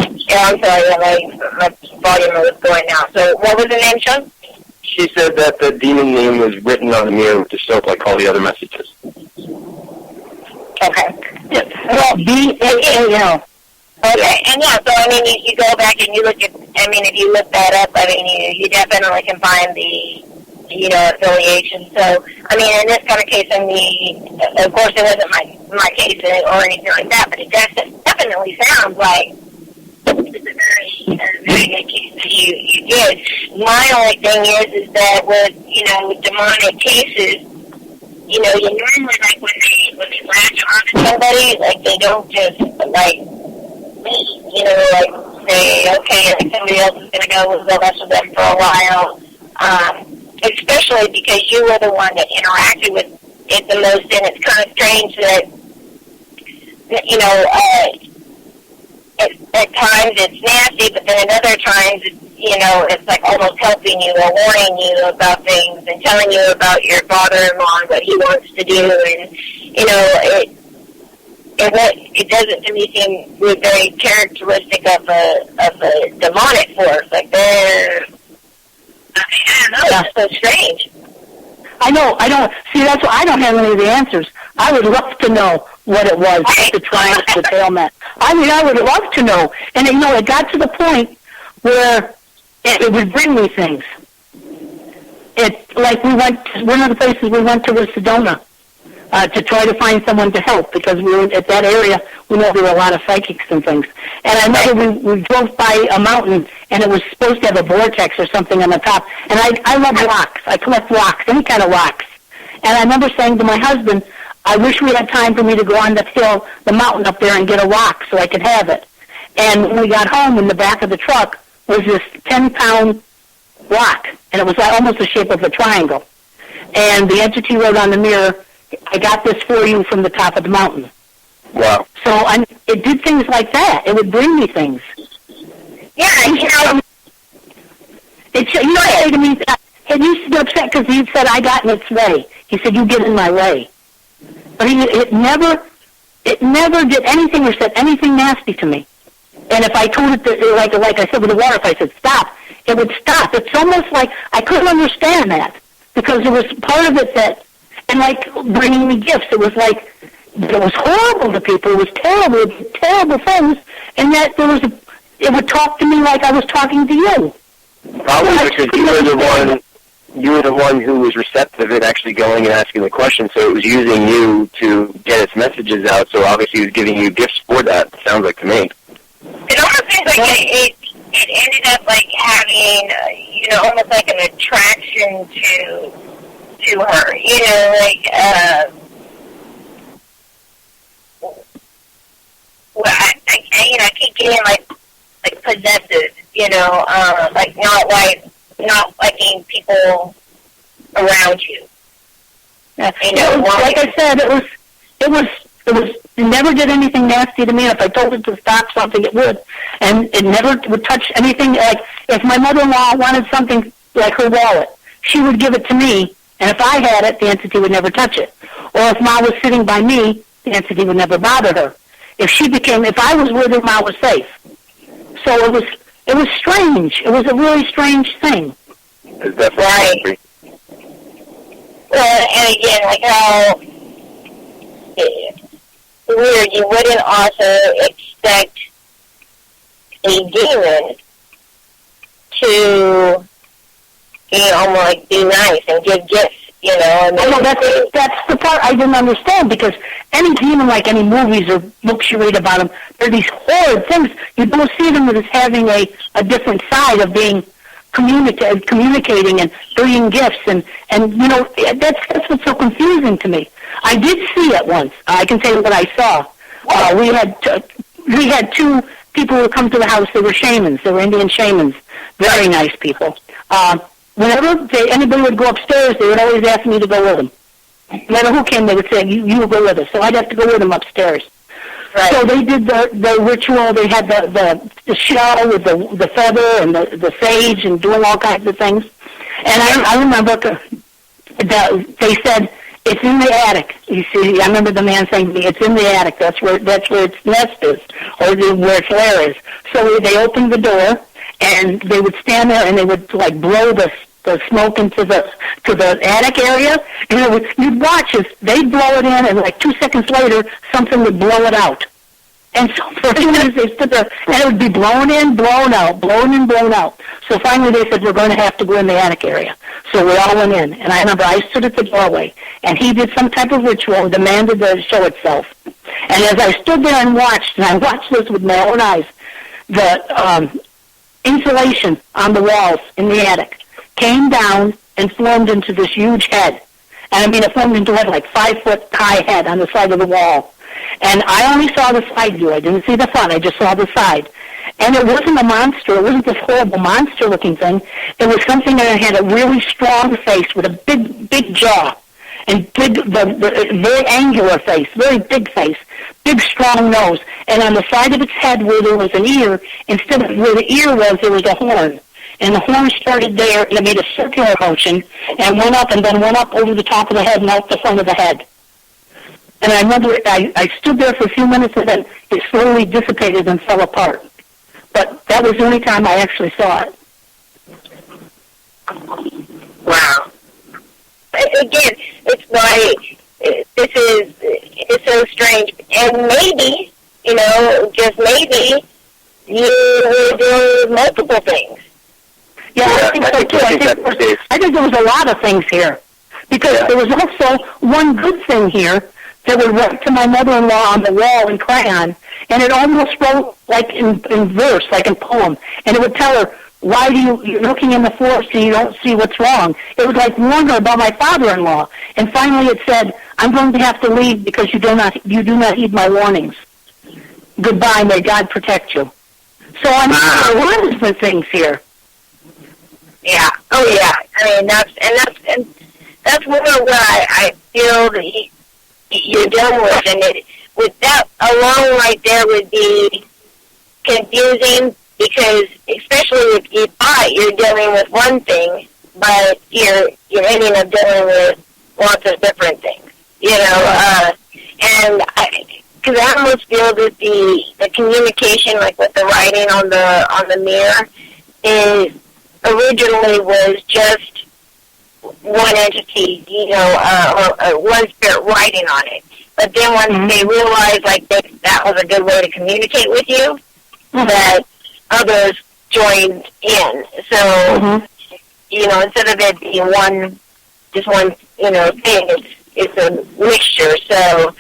Yeah, I'm sorry, my volume was going out. So what was the name, Sean? She said that the demon name was written on the mirror with the soap like all the other messages. Okay. Yeah. Well, B-A-A-L. Okay, and yeah, so I mean, you go back and you look at, if you look that up, you definitely can find the, affiliation. So, in this kind of case, of course it wasn't my case or anything like that, but it definitely sounds like it's a very good case that you did. My only thing is that with demonic cases, you normally, like, when they latch onto somebody, like, they don't just, like, say, okay, somebody else is going to go with the rest of them for a while, especially because you were the one that interacted with it the most, and it's kind of strange that, at times it's nasty, but then at other times, it's like almost helping you or warning you about things and telling you about your father-in-law and what he wants to do, and, it doesn't to me seem very characteristic of a demonic force. Like I don't know, it's so strange. I know. See, that's why I don't have any of the answers. I would love to know what it was, what the triangle, the tail meant. I would love to know. And, it got to the point where it would bring me things. One of the places we went to was Sedona. To try to find someone to help, because we were at that area, we know there were a lot of psychics and things. And I remember we drove by a mountain, and it was supposed to have a vortex or something on the top. And I love rocks. I collect rocks, any kind of rocks. And I remember saying to my husband, I wish we had time for me to go on the hill, the mountain up there, and get a rock so I could have it. And when we got home, in the back of the truck was this 10-pound rock, and it was almost the shape of a triangle. And the entity wrote on the mirror, I got this for you from the top of the mountain. Wow. So it did things like that. It would bring me things. Yeah, It said to me, he used to be upset because he said, I got in its way. He said, you get in my way. But it never did anything or said anything nasty to me. And if I told it, like I said with the water, if I said stop, it would stop. It's almost like I couldn't understand that, because there was part of it that, and like bringing me gifts, it was like, it was horrible to people. It was terrible, terrible things, and that it would talk to me like I was talking to you. Probably because you were the one who was receptive at actually going and asking the question, so it was using you to get its messages out, so obviously it was giving you gifts for that, it sounds like to me. It almost seems like it ended up like having, almost like an attraction to her, I keep getting like possessive, like not liking people around you. Yeah. Like I said, it never did anything nasty to me. If I told it to stop something, it would. And it never would touch anything. Like, if my mother-in-law wanted something like her wallet, she would give it to me, and if I had it, the entity would never touch it. Or if Ma was sitting by me, the entity would never bother her. If I was with her, Ma was safe. So it was strange. It was a really strange thing. It's definitely right. Well, and again, like how weird, you wouldn't also expect a demon to almost like be nice and give gifts, I know that's the part I didn't understand, because even like any movies or books you read about them, there are these horrid things. You don't see them as having a different side of being communicating and bringing gifts, and that's what's so confusing to me. I did see it once. I can tell you what I saw. We had two people who come to the house. They were shamans. They were Indian shamans. Very nice people. Whenever anybody would go upstairs, they would always ask me to go with them. No matter who came, they would say, you will go with us. So I'd have to go with them upstairs. Right. So they did the ritual. They had the shell with the feather and the sage and doing all kinds of things. And I remember they said, it's in the attic. You see, I remember the man saying to me, it's in the attic. That's where its nest is, or where its lair is. So they opened the door, and they would stand there, and they would like blow the smoke into the attic area, and you'd watch as they'd blow it in, and like 2 seconds later, something would blow it out. And so for a few minutes they stood there, and it would be blown in, blown out, blown in, blown out. So finally they said, we're going to have to go in the attic area. So we all went in, and I remember I stood at the doorway, and he did some type of ritual, demanded to show itself. And as I stood there and I watched this with my own eyes, the insulation on the walls in the attic came down and formed into this huge head. And I mean, it formed into like 5-foot high head on the side of the wall. And I only saw the side view. I didn't see the front. I just saw the side. And it wasn't a monster. It wasn't this horrible monster-looking thing. It was something that had a really strong face with a big jaw and very angular face, very big face, big strong nose. And on the side of its head where there was an ear, instead of where the ear was, there was a horn. And the horn started there, and it made a circular motion, and went up, and then went up over the top of the head and out the front of the head. And I remember I stood there for a few minutes, and then it slowly dissipated and fell apart. But that was the only time I actually saw it. Wow. Again, it's why it's so strange. And maybe, just maybe, you were doing multiple things. Yeah, I think so too. I think there was a lot of things here. Because there was also one good thing here that would write to my mother-in-law on the wall in crayon, and it almost wrote like in verse, like in poem. And it would tell her, why you're looking in the forest and you don't see what's wrong. It would like warn her about my father-in-law. And finally it said, I'm going to have to leave because you do not heed my warnings. Goodbye, may God protect you. So I'm there are a lot of different things here. Yeah. Oh, yeah. I mean, that's more what I feel that you're dealing with, and with that alone right there would be confusing, because especially if you thought you're dealing with one thing, but you're ending up dealing with lots of different things, and because I almost feel that the communication, like with the writing on the mirror, is originally was just one entity, or one spirit writing on it. But then once they realized like that was a good way to communicate with you, that others joined in. So, instead of it being one thing, it's a mixture. So,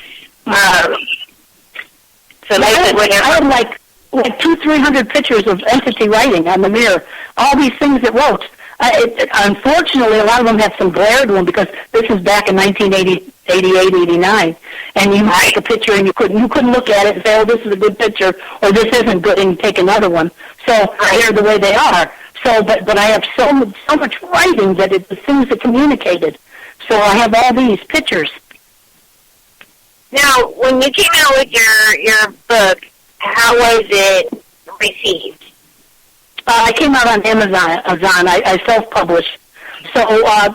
I had like 200-300 pictures of entity writing on the mirror. All these things it wrote. Unfortunately, a lot of them have some glare to them because this is back in 1988, 89, and you take a picture and you couldn't look at it and say, oh, this is a good picture, or this isn't good, and take another one. So they're the way they are. So, but I have so much writing that it's the things that communicated. So I have all these pictures. Now, when you came out with your book, how was it received? I came out on Amazon. I self-published. So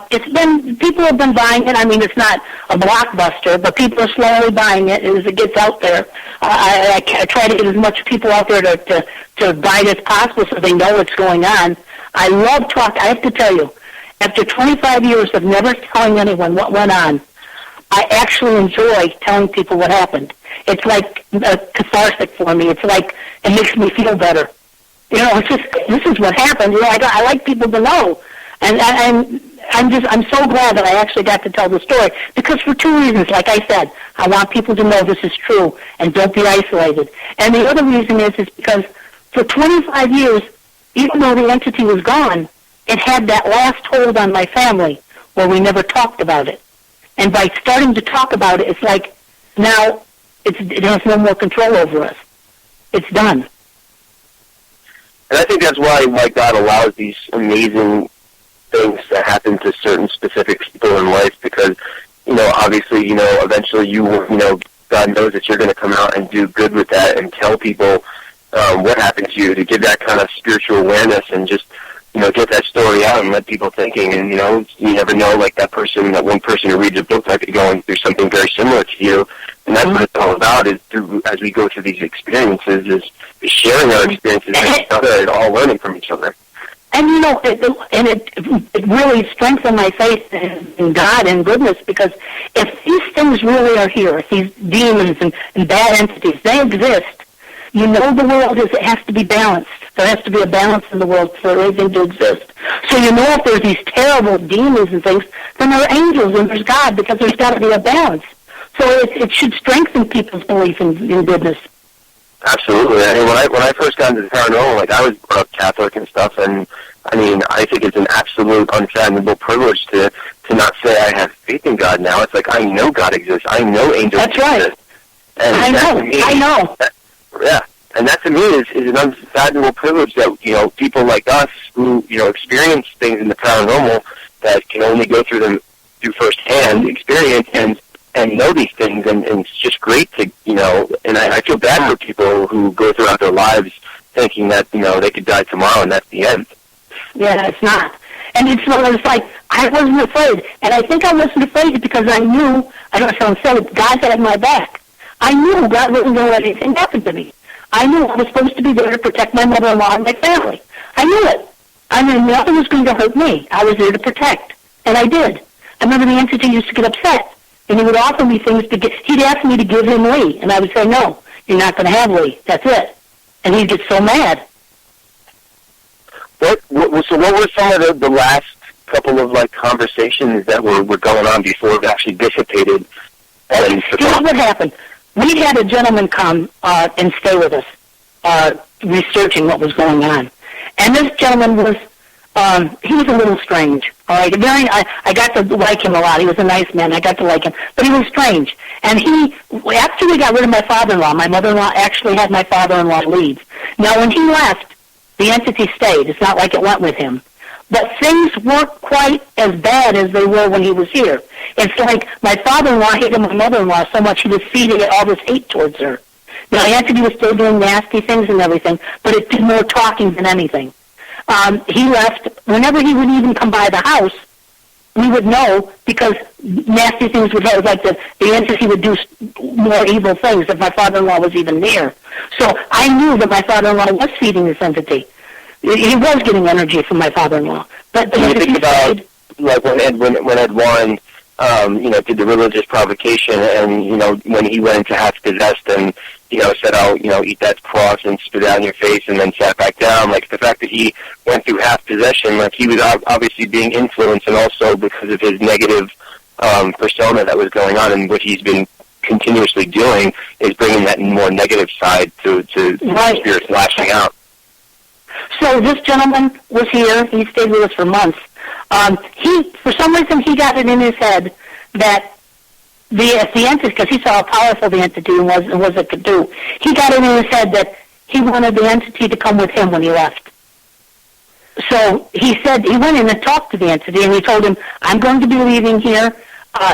people have been buying it. I mean, it's not a blockbuster, but people are slowly buying it as it gets out there. I try to get as much people out there to buy it as possible so they know what's going on. I love talk. I have to tell you, after 25 years of never telling anyone what went on, I actually enjoy telling people what happened. It's like cathartic for me. It's like it makes me feel better. It's just, this is what happened. I like people to know. And I'm so glad that I actually got to tell the story, because for two reasons. Like I said, I want people to know this is true and don't be isolated. And the other reason is because for 25 years, even though the entity was gone, it had that last hold on my family where we never talked about it. And by starting to talk about it, it's like now it has no more control over us. It's done. And I think that's why God allows these amazing things that happen to certain specific people in life, because, obviously, eventually God knows that you're going to come out and do good with that and tell people what happened to you, to give that kind of spiritual awareness and just, get that story out and let people thinking. And, you never know, that one person who reads a book might be going through something very similar to you. And that's what it's all about, is as we go through these experiences, is sharing our experiences with each other and all learning from each other. And, it really strengthened my faith in God and goodness, because if these things really are here, if these demons and bad entities, they exist, the world has to be balanced. There has to be a balance in the world for everything to exist. So if there's these terrible demons and things, then there are angels and there's God, because there's got to be a balance. So it should strengthen people's belief in goodness. Absolutely. I mean, when I first got into the paranormal, I was brought up Catholic and stuff, and I think it's an absolute unfathomable privilege to not say I have faith in God now. It's like, I know God exists. I know angels exist. That's right. And I know. And that to me is an unfathomable privilege that, people like us who, experience things in the paranormal that can only go through them through firsthand experience and know these things, and it's just great to, and I feel bad for people who go throughout their lives thinking that, they could die tomorrow and that's the end. Yeah, it's not. And it's like, I wasn't afraid. And I think I wasn't afraid because I knew, I don't sound silly, God had my back. I knew God wasn't going to let anything happen to me. I knew I was supposed to be there to protect my mother-in-law and my family. I knew it. Nothing was going to hurt me. I was there to protect. And I did. I remember the entity used to get upset. And he would offer me things he'd ask me to give him Lee. And I would say, no, you're not going to have Lee. That's it. And he'd get so mad. So what were some of the last couple of conversations that were going on before it actually dissipated? Here's what happened. We had a gentleman come and stay with us, researching what was going on. And this gentleman was, he was a little strange. All right, I got to like him a lot. He was a nice man. I got to like him, but he was strange. And after we got rid of my father-in-law, my mother-in-law actually had my father-in-law leave. Now, when he left, the entity stayed. It's not like it went with him. But things weren't quite as bad as they were when he was here. It's like my father-in-law hated my mother-in-law so much he was feeding it all this hate towards her. Now, the entity was still doing nasty things and everything, but it did more talking than anything. He left. Whenever he would even come by the house, we would know, because nasty things would happen, like the entity would do more evil things if my father-in-law was even near. So I knew that my father-in-law was feeding this entity. He was getting energy from my father-in-law. But you think about when Ed Warren, did the religious provocation, and when he went into half possessed and said, "I'll eat that cross and spit it out in your face," and then sat back down. The fact that he went through half possession, he was obviously being influenced, and also because of his negative persona that was going on, and what he's been continuously doing is bringing that more negative side to right. Spirits lashing out. So this gentleman was here. He stayed with us for months. For some reason, he got it in his head that the entity, because he saw how powerful the entity was and what it could do, he got it in his head that he wanted the entity to come with him when he left. So he said, he went in and talked to the entity, and he told him, "I'm going to be leaving here.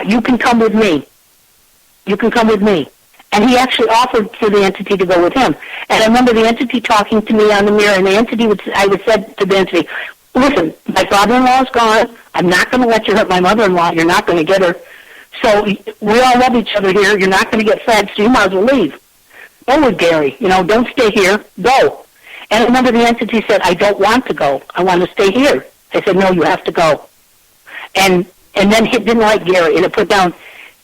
You can come with me. You can come with me." And he actually offered for the entity to go with him. And I remember the entity talking to me on the mirror, and I would say to the entity, "Listen, my father-in-law is gone. I'm not going to let you hurt my mother-in-law. You're not going to get her. So we all love each other here. You're not going to get fed, so you might as well leave. Go with Gary. Don't stay here. Go." And I remember the entity said, "I don't want to go. I want to stay here." I said, "No, you have to go." And then he didn't like Gary, and it put down,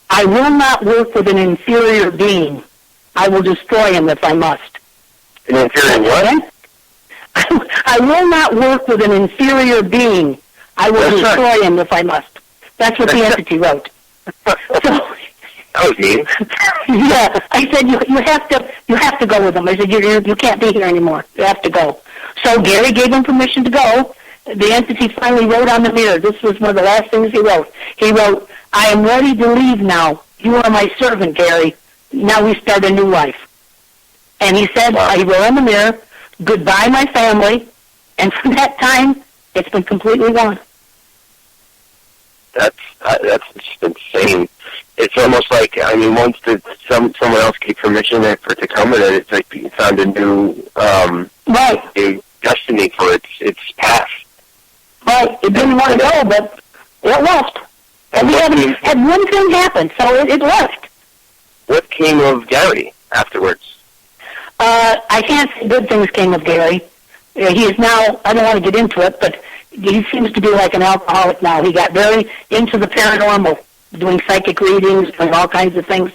"I will not work with an inferior being. I will destroy him if I must." An inferior what? I will not work with an inferior being. I will destroy him if I must. That's what the entity wrote. So, that was mean. Yeah, I said you have to go with him. I said you can't be here anymore. You have to go. So Gary gave him permission to go. The entity finally wrote on the mirror. This was one of the last things he wrote. He wrote, "I am ready to leave now. You are my servant, Gary. Now we start a new life." And he said, wow. He wrote on the mirror, "Goodbye, my family." And from that time, it's been completely gone. That's just insane. It's almost like, I mean, once someone else gave permission for it to come, and it's like you found a new new destiny for its path. Right. It didn't want to go, but it left. And we had one thing happen, so it left. What came of Gary afterwards? I can't say good things came of Gary. He is now, I don't want to get into it, but he seems to be like an alcoholic now. He got very into the paranormal, doing psychic readings, doing all kinds of things.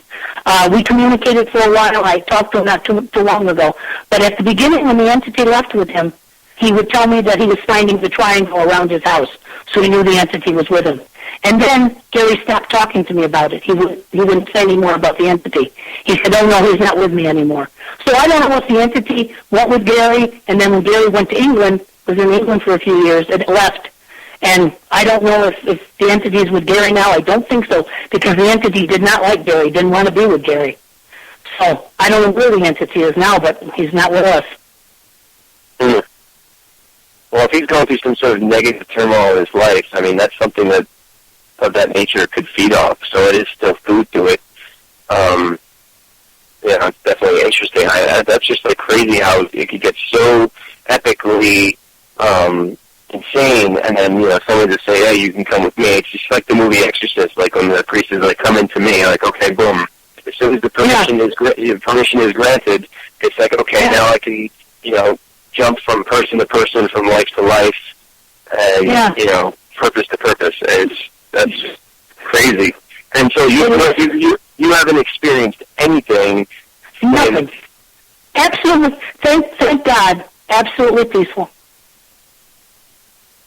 We communicated for a while. I talked to him not too long ago. But at the beginning, when the entity left with him, he would tell me that he was finding the triangle around his house, so he knew the entity was with him. And then Gary stopped talking to me about it. He wouldn't say any more about the entity. He said, "Oh, no, he's not with me anymore." So I don't know if the entity went with Gary, and then when Gary went to England, was in England for a few years, it left. And I don't know if the entity is with Gary now. I don't think so, because the entity did not like Gary, didn't want to be with Gary. So I don't know where the entity is now, but he's not with us. Hmm. Well, if he's going through some sort of negative turmoil in his life, I mean, that's something that of that nature could feed off. So it is still food to it. Yeah, it's definitely interesting. That's just like crazy how it could get so epically insane, and then someone just say, "Hey, you can come with me." It's just like the movie Exorcist, like when the priest is like, "Come into me," like, okay, boom. As soon as the permission is granted, it's like, okay, now I can jump from person to person, from life to life, and purpose to purpose. That's just crazy. And so you haven't experienced anything. Nothing. Absolutely. Thank God. Absolutely peaceful.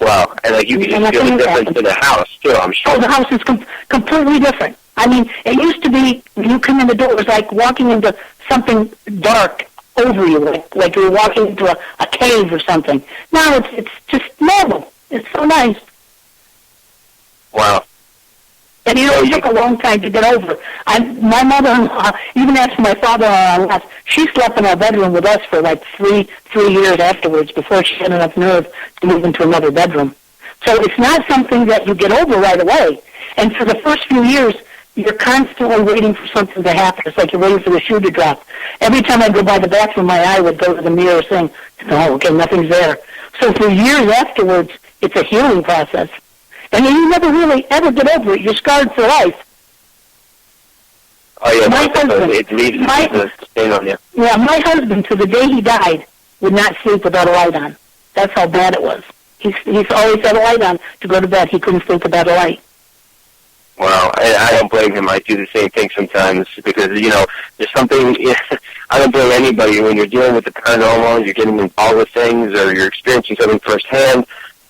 Wow. And like you can feel the difference in the house too, I'm sure. Oh, the house is completely different. I mean, it used to be when you come in the door, it was like walking into something dark over you, like you were walking into a cave or something. Now it's just normal. It's so nice. Wow. And it took a long time to get over. My mother-in-law, even after my father-in-law left, she slept in our bedroom with us for like three years afterwards before she had enough nerve to move into another bedroom. So it's not something that you get over right away. And for the first few years, you're constantly waiting for something to happen. It's like you're waiting for the shoe to drop. Every time I go by the bathroom, my eye would go to the mirror saying, "Oh, okay, nothing's there." So for years afterwards, it's a healing process. And you never really ever get over it. You're scarred for life. Oh, yeah, my husband, it leaves a stain on you. Yeah, my husband, to the day he died, would not sleep without a light on. That's how bad it was. He's always had a light on to go to bed. He couldn't sleep without a light. Wow, I don't blame him. I do the same thing sometimes because, there's something, I don't blame anybody when you're dealing with the paranormal, you're getting involved with things or you're experiencing something firsthand.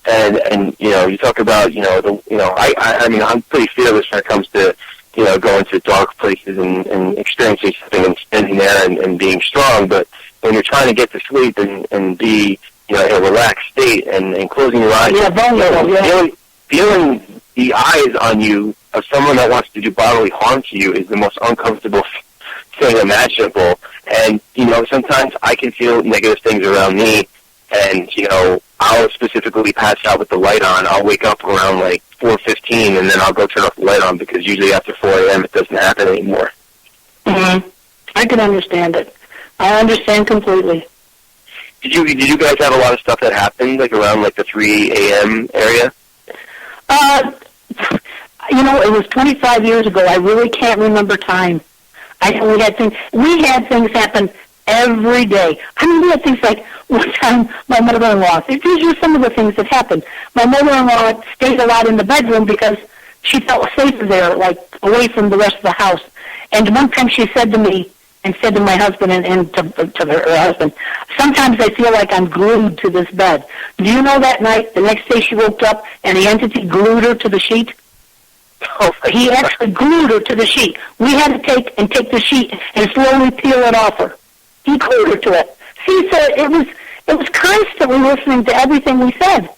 And you talk about, I mean, I'm pretty fearless when it comes to, going to dark places and experiencing something and standing there and being strong. But when you're trying to get to sleep and be, in a relaxed state and closing your eyes, feeling the eyes on you of someone that wants to do bodily harm to you is the most uncomfortable thing imaginable. And, sometimes I can feel negative things around me. And, I'll specifically pass out with the light on. I'll wake up around like 4:15, and then I'll go turn off the light on because usually after 4 a.m. it doesn't happen anymore. Mm-hmm. I can understand it. I understand completely. Did you guys have a lot of stuff that happened like around like the 3 a.m. area? It was 25 years ago. I really can't remember time. I know we had things happen every day. I mean, we had things like one time my mother-in-law, these are some of the things that happened. My mother-in-law stayed a lot in the bedroom because she felt safer there, like away from the rest of the house. And one time she said to me, and said to my husband and to her husband, sometimes I feel like I'm glued to this bed. Do you know that night, the next day she woke up and the entity glued her to the sheet? He actually glued her to the sheet. We had to take the sheet and slowly peel it off her. He glued her to it. See, so it was constantly listening to everything we said.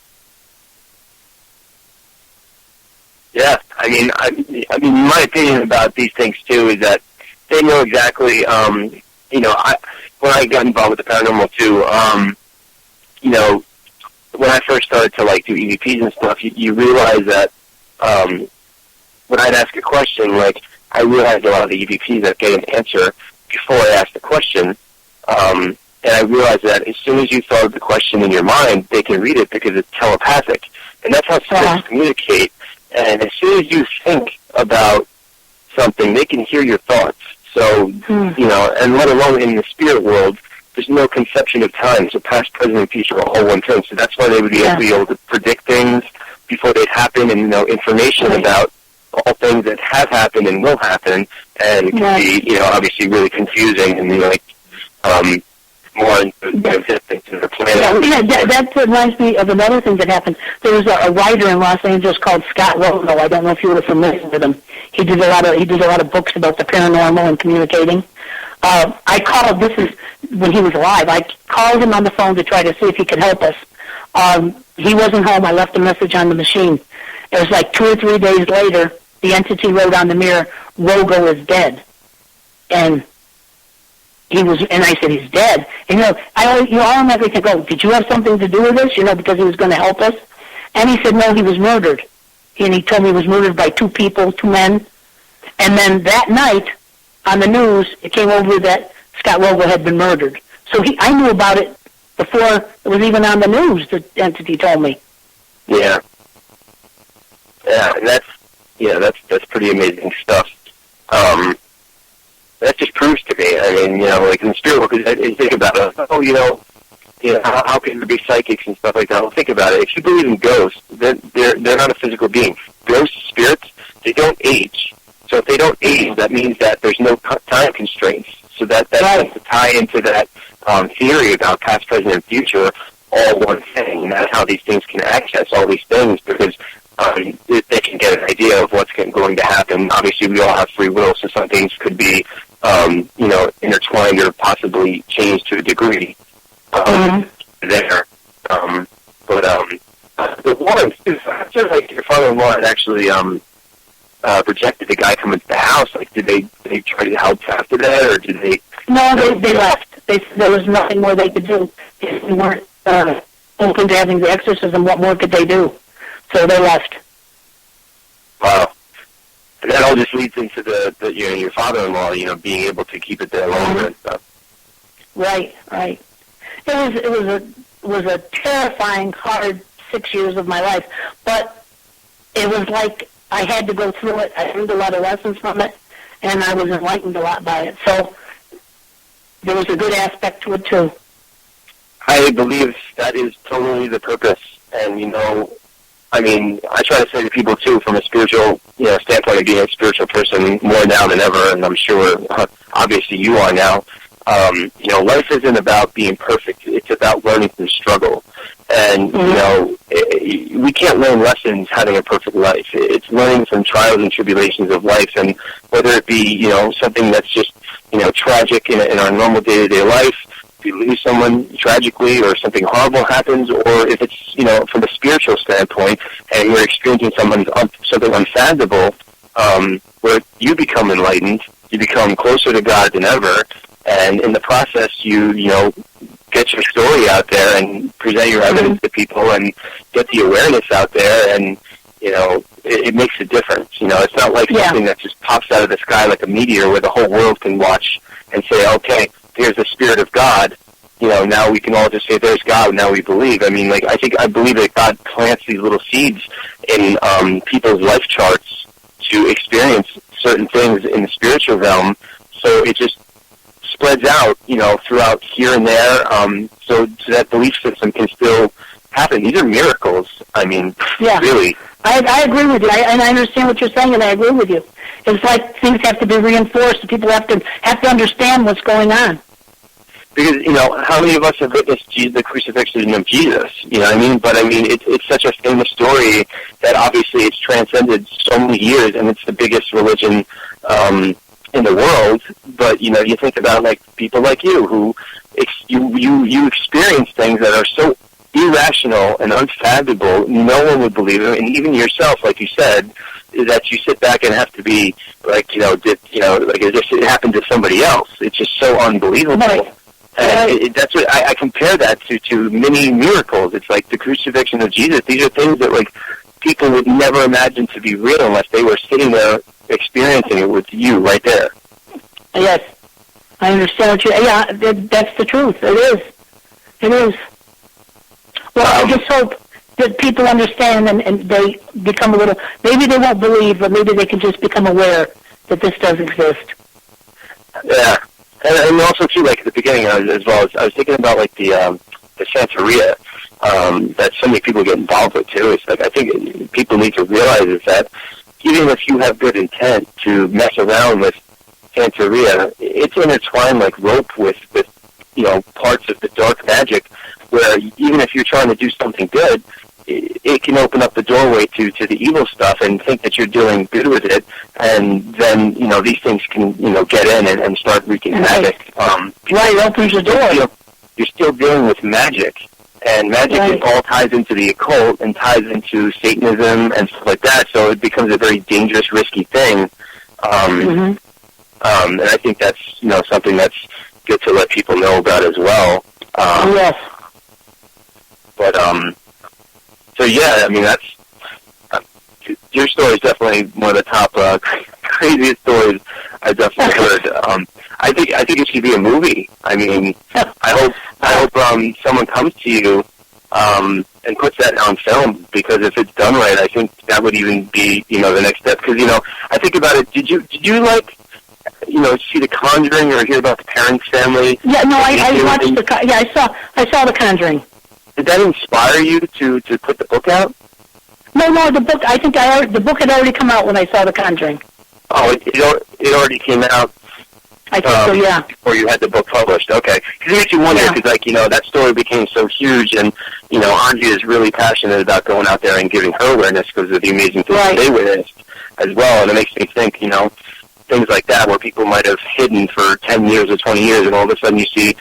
Yeah, I mean, my opinion about these things too is that they know exactly. When I got involved with the paranormal too, when I first started to do EVPs and stuff, you realize that when I'd ask a question, I realized a lot of the EVPs that get an answer before I asked the question, and I realized that as soon as you thought of the question in your mind, they can read it because it's telepathic, and that's how spirits communicate. And as soon as you think about something, they can hear your thoughts. So, and let alone in the spirit world, there's no conception of time. So past, present, and future are all one thing. So that's why they would be able to predict things before they happen and know information about all things that have happened and will happen. And it can be, obviously really confusing and, more into the planet. That reminds me of another thing that happened. There was a writer in Los Angeles called Scott Rono. I don't know if you were familiar with him. He did a lot of books about the paranormal and communicating. I called. This is when he was alive. I called him on the phone to try to see if he could help us. He wasn't home. I left a message on the machine. It was 2 or 3 days later. The entity wrote on the mirror, "Rogo is dead," and I said, "He's dead." And I automatically think, "Oh, did you have something to do with this?" Because he was going to help us. And he said, "No, he was murdered." And he told me he was murdered by 2 people, 2 men. And then that night, on the news, it came over that Scott Rogo had been murdered. So I knew about it before it was even on the news. The entity told me. Yeah. Yeah, and that's pretty amazing stuff. That just proves to me. I mean, in the spirit world, because I think about it. How can there be psychics and stuff like that? Well, think about it. If you believe in ghosts, then they're not a physical being. Ghosts, spirits, they don't age. So if they don't age, that means that there's no time constraints. So that's to tie into that theory about past, present, and future, all one thing. And that's how these things can access all these things, because they can get an idea of what's going to happen. Obviously, we all have free will, so some things could be, intertwined or possibly changed to a degree there. But the warrants, after your father-in-law had actually rejected the guy coming to the house, did they try to help after that, or did they? No, they left. There was nothing more they could do. If they weren't open to having the exorcism, what more could they do? So they left. Wow. And that all just leads into your father-in-law, being able to keep it there longer and stuff. Right. It was a terrifying, hard 6 years of my life, but it was like I had to go through it. I learned a lot of lessons from it, and I was enlightened a lot by it. So there was a good aspect to it too. I believe that is totally the purpose, and I try to say to people too, from a spiritual, standpoint of being a spiritual person more now than ever, and I'm sure, obviously, you are now. Life isn't about being perfect; it's about learning through struggle. And we can't learn lessons having a perfect life. It's learning from trials and tribulations of life, and whether it be something that's just tragic in our normal day-to-day life. You lose someone tragically or something horrible happens, or if it's, from a spiritual standpoint and you're experiencing something unfathomable, where you become enlightened, you become closer to God than ever, and in the process you get your story out there and present your evidence to people and get the awareness out there, and, it makes a difference. It's not like something that just pops out of the sky like a meteor where the whole world can watch and say, okay, here's the Spirit of God, now we can all just say, there's God, now we believe. I mean, I believe that God plants these little seeds in people's life charts to experience certain things in the spiritual realm, so it just spreads out, throughout here and there, so that belief system can still happen. These are miracles. I mean, really. I agree with you, and I understand what you're saying, and I agree with you. It's like things have to be reinforced. People have to understand what's going on. Because, how many of us have witnessed the crucifixion of Jesus? You know what I mean? But, it's such a famous story that obviously it's transcended so many years, and it's the biggest religion in the world. But, you think about, like, people like you who you experience things that are so irrational and unfathomable, no one would believe it, and even yourself, like you said, is that you sit back and have to be, like, like as if it happened to somebody else. It's just so unbelievable. Right. And that's what I compare that to many miracles. It's like the crucifixion of Jesus. These are things that, like, people would never imagine to be real unless they were sitting there experiencing it with you right there. Yes, I understand what that's the truth. It is. Well, I just hope that people understand and they become a little, maybe they won't believe, but maybe they can just become aware that this does exist. Yeah. And also, too, like, at the beginning, as well, as I was thinking about, like, the Santeria that so many people get involved with, too. It's like, I think people need to realize is that even if you have good intent to mess around with Santeria, it's intertwined like rope with parts of the dark magic, where even if you're trying to do something good, it can open up the doorway to the evil stuff and think that you're doing good with it, and then, these things can, get in and start wreaking havoc. It opens the door. You're still dealing with magic, and magic all ties into the occult and ties into Satanism and stuff like that, so it becomes a very dangerous, risky thing. And I think that's, something that's good to let people know about as well. Yes. But, so yeah, that's your story is definitely one of the top craziest stories I've definitely heard. I think it should be a movie. I hope someone comes to you and puts that on film, because if it's done right, I think that would even be the next step. Because I think about it. Did you like see The Conjuring or hear about the Parents Family? Yeah, no, I watched I saw The Conjuring. Did that inspire you to put the book out? No, the book. I think the book had already come out when I saw The Conjuring. Oh, it already came out. I think so, yeah. Before you had the book published, okay. Because it makes you wonder, because that story became so huge, and Andrea is really passionate about going out there and giving her awareness because of the amazing things that they witnessed as well, and it makes me think, things like that where people might have hidden for 10 years or 20 years, and all of a sudden you see,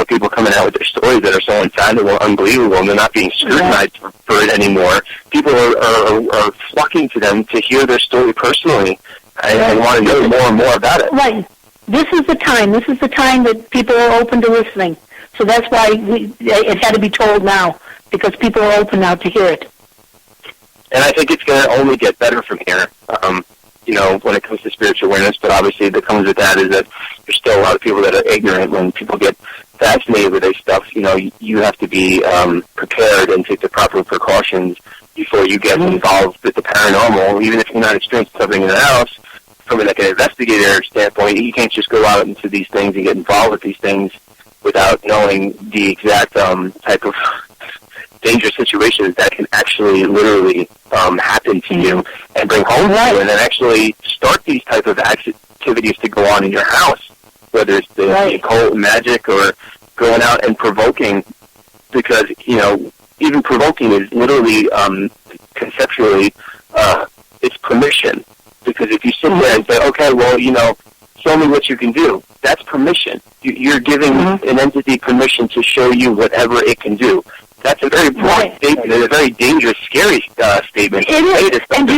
people coming out with their stories that are so unfathomable, unbelievable, and they're not being scrutinized for it anymore. People are flocking to them to hear their story personally and want to know more and more about it. Right. This is the time that people are open to listening. So that's why it had to be told now, because people are open now to hear it. And I think it's going to only get better from here. When it comes to spiritual awareness, but obviously that comes with that is that there's still a lot of people that are ignorant. When people get fascinated with this stuff, you have to be prepared and take the proper precautions before you get involved with the paranormal. Even if you're not experiencing something in the house, from an investigator standpoint, you can't just go out into these things and get involved with these things without knowing the exact type of dangerous situations that can actually literally happen to you and bring home to you, and then actually start these type of activities to go on in your house, whether it's the occult magic or going out and provoking, because, even provoking is literally, conceptually, it's permission. Because if you sit there and say, okay, well, show me what you can do, that's permission. You're giving an entity permission to show you whatever it can do. That's a very broad statement and a very dangerous, scary statement. It is. And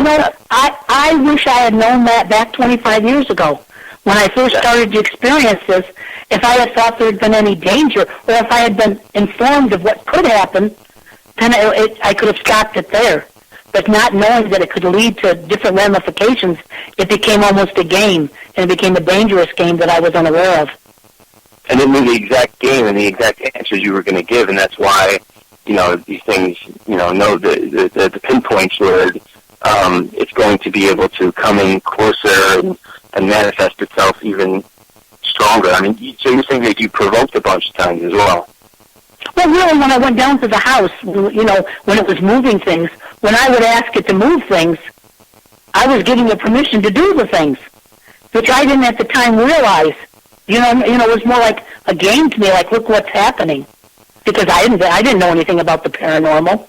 I wish I had known that back 25 years ago. When I first started to experience this, if I had thought there had been any danger, or if I had been informed of what could happen, then I could have stopped it there. But not knowing that it could lead to different ramifications, it became almost a game, and it became a dangerous game that I was unaware of. And it knew the exact game and the exact answers you were going to give, and that's why, these things, know the pinpoints where it's going to be able to come in closer and manifest itself even stronger. So you're saying that you provoked a bunch of times as well. Well, really, when I went down to the house, when it was moving things, when I would ask it to move things, I was giving it permission to do the things. which I didn't at the time realize. You know, it was more like a game to me, like, look what's happening. Because I didn't know anything about the paranormal.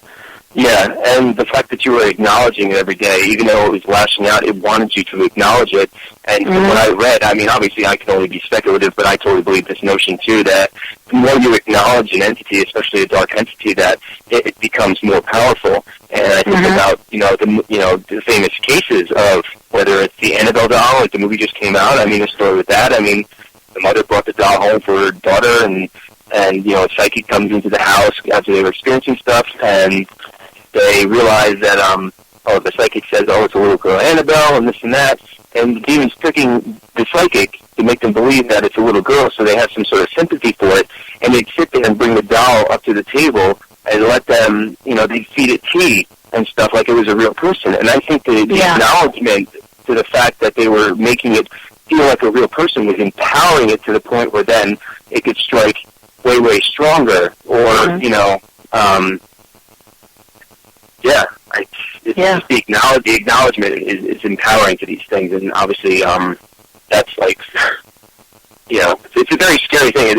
Yeah, and the fact that you were acknowledging it every day, even though it was lashing out, it wanted you to acknowledge it. And from what I read, I mean, obviously I can only be speculative, but I totally believe this notion, too, that the more you acknowledge an entity, especially a dark entity, that it becomes more powerful. And I think about, the famous cases of whether it's the Annabelle doll, like the movie just came out. I mean, the story with that. I mean, the mother brought the doll home for her daughter, and a psychic comes into the house after they were experiencing stuff, and they realize that, the psychic says, it's a little girl Annabelle, and this and that, and the demon's tricking the psychic to make them believe that it's a little girl, so they have some sort of sympathy for it, and they'd sit there and bring the doll up to the table and let them, they'd feed it tea and stuff like it was a real person. And I think the acknowledgement to the fact that they were making it feel like a real person was empowering it to the point where then it could strike way, way stronger, or, the acknowledgement is empowering to these things, and obviously, that's like, it's a very scary thing.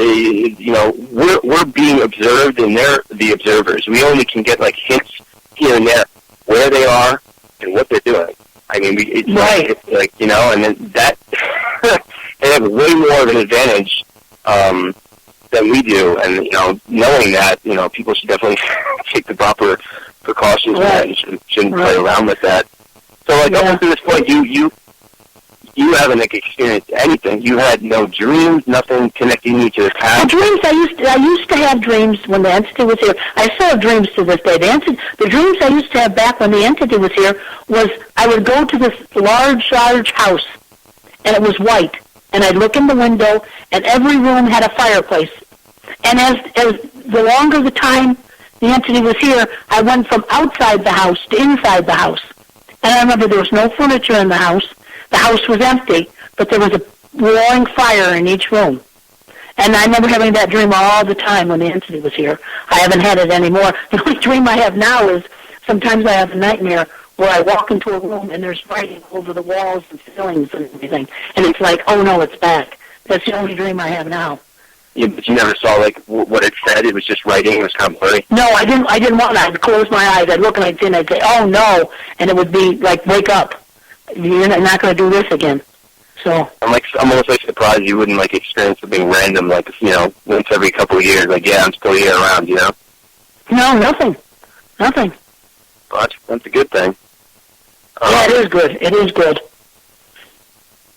We're being observed, and they're the observers. We only can get like hints here and there where they are and what they're doing. I mean, it's like, and then that they have way more of an advantage than we do, and knowing that, people should definitely take the proper precautions and shouldn't play around with that. So, like, up to this point, you haven't experienced anything. You had no dreams, nothing connecting you to the past. The dreams, I used to have dreams when the entity was here. I still have dreams to this day. The dreams I used to have back when the entity was here was I would go to this large house, and it was white, and I'd look in the window, and every room had a fireplace. And as the longer the time the entity was here, I went from outside the house to inside the house. And I remember there was no furniture in the house. The house was empty, but there was a roaring fire in each room. And I remember having that dream all the time when the entity was here. I haven't had it anymore. The only dream I have now is sometimes I have a nightmare where I walk into a room and there's writing over the walls and ceilings and everything. And it's like, oh no, it's back. That's the only dream I have now. Yeah, but you never saw, like, what it said? It was just writing? It was kind of blurry? No, I didn't want to. I'd close my eyes. I'd look and I'd say, oh, no. And it would be like, wake up. You're not going to do this again. So I'm almost like surprised you wouldn't, like, experience something random, like, once every couple of years. Like, I'm still here around, No, nothing. Well, that's a good thing. Yeah, it is good. It is good.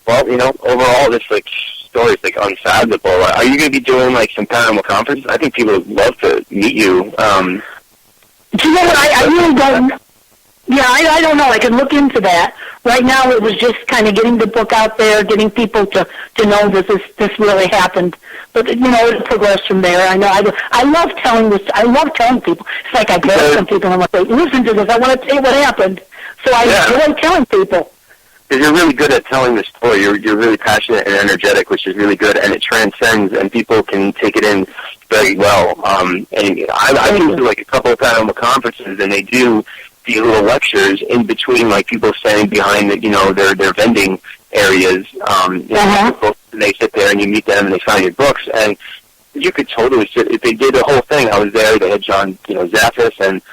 Well, overall, this, like, story is, like, unfathomable. Are you going to be doing, like, some paranormal conferences? I think people would love to meet you. Do you know what? I really don't. Yeah, I don't know. I can look into that. Right now, it was just kind of getting the book out there, getting people to know that this really happened. But it progressed from there. I know. I love telling this. I love telling people. It's like I go to some people and I'm like, listen to this. I want to tell you what happened. So I enjoy telling people. Because you're really good at telling the story. You're really passionate and energetic, which is really good, and it transcends, and people can take it in very well. And I've been to, like, a couple of paranormal conferences, and they do the little lectures in between, like, people standing behind their vending areas. And they sit there, and you meet them, and they sign your books, and you could totally sit. If they did the whole thing, I was there. They had John, Zaffis, and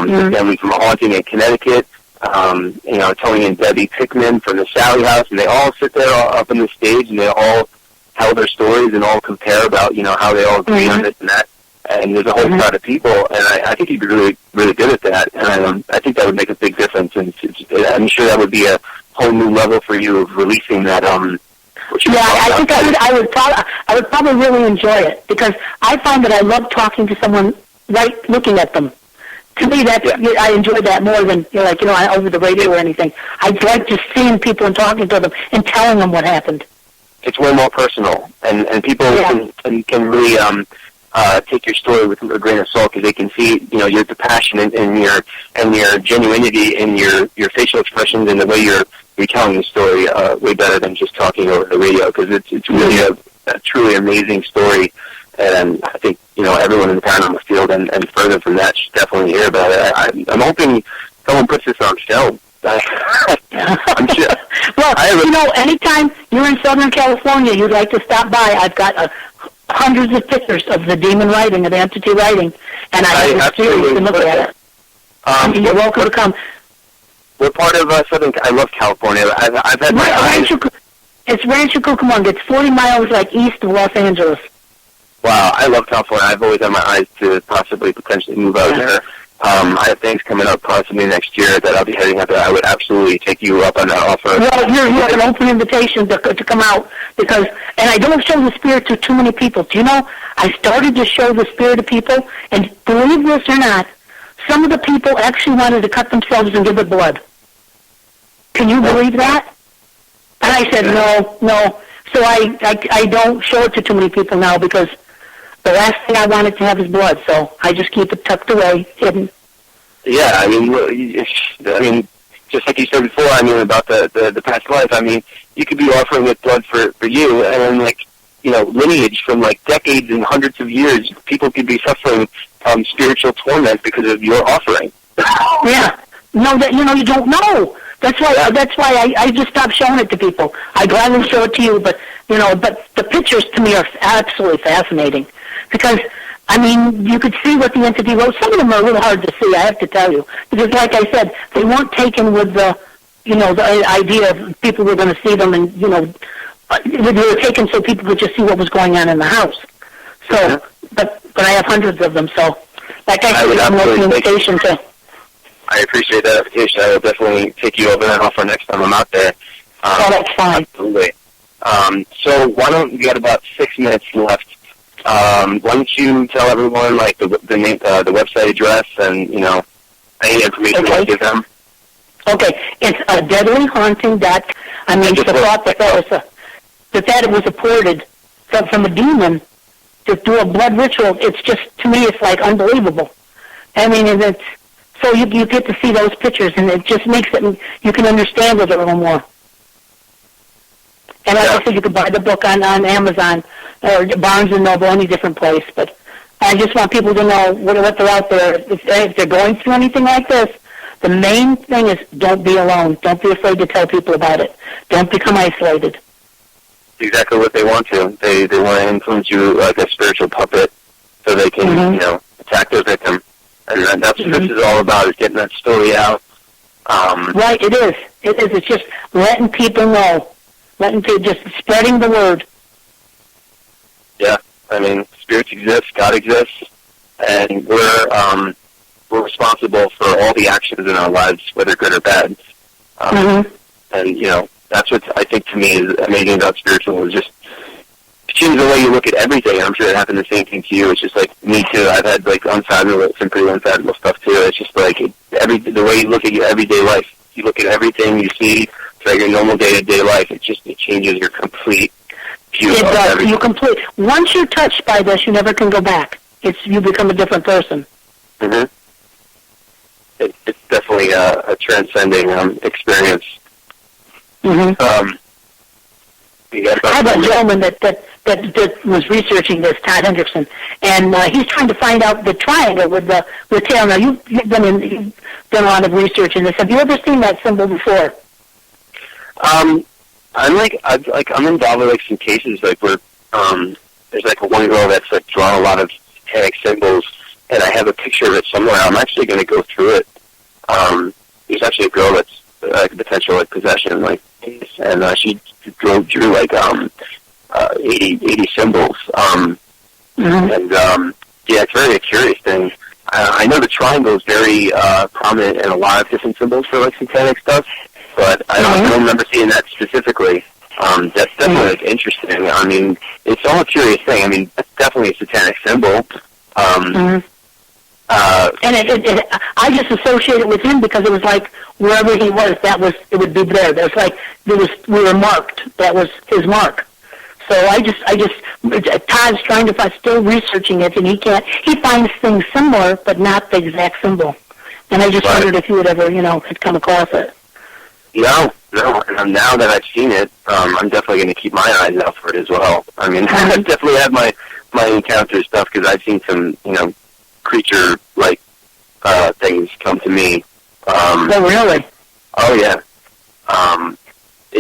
the family from a haunting in Connecticut. Tony and Debbie Pickman from the Sally House, and they all sit there up on the stage, and they all tell their stories and all compare about, how they all agree on this and that. And there's a whole crowd of people, and I think you'd be really, really good at that. And I think that would make a big difference, and I'm sure that would be a whole new level for you of releasing that. I think I would probably really enjoy it, because I find that I love talking to someone right looking at them. To me, I enjoy that more than over the radio or anything. I like just seeing people and talking to them and telling them what happened. It's way more personal, and people can really take your story with a grain of salt, because they can see your passion and your genuinity in your facial expressions and the way you're retelling the story way better than just talking over the radio, because it's really a truly amazing story. And I think, everyone in the paranormal field and further from that should definitely hear about it. I'm hoping someone puts this on film. I'm sure. Well, anytime you're in Southern California, you'd like to stop by, I've got hundreds of pictures of the demon writing, of the entity writing, and I have the series to look at it. You're welcome to come. What part of Southern? I love California. I've had my eyes. It's Rancho Cucamonga. It's 40 miles east of Los Angeles. Wow, I love California. I've always had my eyes to potentially move out there. I have things coming up possibly next year that I'll be heading up there. I would absolutely take you up on that offer. Well, you have an open invitation to come out and I don't show the spirit to too many people. Do you know, I started to show the spirit to people, and believe this or not, some of the people actually wanted to cut themselves and give it blood. Can you believe that? And I said, no. So I don't show it to too many people now because the last thing I wanted to have is blood, so I just keep it tucked away, hidden. Yeah, I mean, just like you said before, about the past life, you could be offering it blood for you, and then, lineage from, decades and hundreds of years, people could be suffering spiritual torment because of your offering. Yeah. No, you don't know. That's why I just stopped showing it to people. I gladly show it to you, but the pictures to me are absolutely fascinating. Because, you could see what the entity wrote. Some of them are a little hard to see, I have to tell you. Because, like I said, they weren't taken with the idea of people were going to see them, and, they were taken so people could just see what was going on in the house. So, but I have hundreds of them, so, like I said, I'm making an invitation to... I appreciate that invitation. I will definitely take you over that offer next time I'm out there. That's fine. Absolutely. So why don't we got about 6 minutes left? Why don't you tell everyone the name, the website address, and any information you want to give them? Okay, it's a deadlyhaunting.com. The thought that it was apported from a demon to do a blood ritual. It's just, to me, it's unbelievable. It's. So you get to see those pictures, and it just makes it, you can understand it a little more. And like I said, you could buy the book on Amazon or Barnes & Noble, any different place. But I just want people to know what they're out there. If they're going through anything like this, the main thing is don't be alone. Don't be afraid to tell people about it. Don't become isolated. Exactly what they want to. They want to influence you like a spiritual puppet so they can, attack their victim. And that's what this is all about, is getting that story out. Right, it is. It's just letting people know. Just spreading the word. Yeah, spirits exist, God exists, and we're responsible for all the actions in our lives, whether good or bad. And, that's what I think to me is amazing about spiritual, is just change the way you look at everything. I'm sure it happened the same thing to you. It's just me too. I've had some pretty unfathomable stuff too. It's just the way you look at your everyday life. You look at everything you see throughout your normal day-to-day life. It changes your complete view of everything. Once you're touched by this, you never can go back. You become a different person. It's definitely a transcending experience. I have a gentleman that was researching this, Todd Hendrickson, and he's trying to find out the triangle with tail. Now you've done a lot of research in this. Have you ever seen that symbol before? I'm involved with some cases where there's one girl that's drawn a lot of satanic symbols, and I have a picture of it somewhere. I'm actually going to go through it. There's actually a girl that's potential possession, and she drew 80 symbols. And it's very a curious thing. I know the triangle is very prominent in a lot of different symbols for satanic stuff, but I don't remember seeing that specifically. That's definitely interesting. It's all a curious thing. That's definitely a satanic symbol. And I just associate it with him because it was wherever he was, it would be there. We were marked. That was his mark. So Todd's trying to still researching it, and he finds things similar, but not the exact symbol. And I just wondered if you would ever, had come across it. No. And now that I've seen it, I'm definitely going to keep my eyes out for it as well. I've definitely had my encounter stuff because I've seen some, creature-like things come to me. Oh, really? Oh, yeah.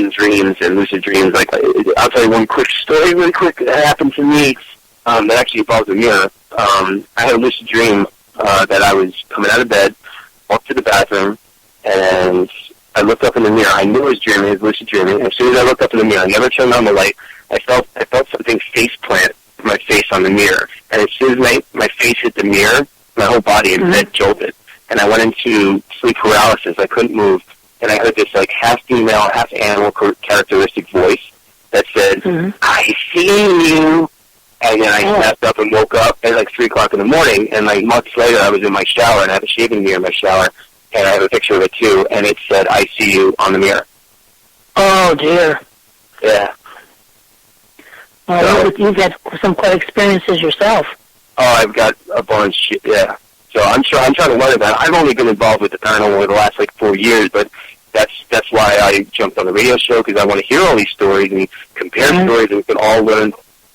in dreams and lucid dreams. Like, I'll tell you one quick story really quick that happened to me that actually involves a mirror. I had a lucid dream that I was coming out of bed, walked to the bathroom, and I looked up in the mirror. I knew I was dreaming, it was lucid dreaming. As soon as I looked up in the mirror, I never turned on the light. I felt something face plant my face on the mirror. And as soon as my face hit the mirror, my whole body in bed jolted. And I went into sleep paralysis. I couldn't move. And I heard this, like, half female, half animal characteristic voice that said, I see you. And then I snapped up and woke up at, like, 3 o'clock in the morning. And, like, months later, I was in my shower, and I have a shaving mirror in my shower. And I have a picture of it, too. And it said, I see you on the mirror. Oh, dear. Yeah. Well, you've had some quite experiences yourself. Oh, I've got a bunch, yeah. So I'm trying to learn about it. I've only been involved with the paranormal over the last, 4 years, but that's why I jumped on the radio show, because I want to hear all these stories and compare stories, and we can all learn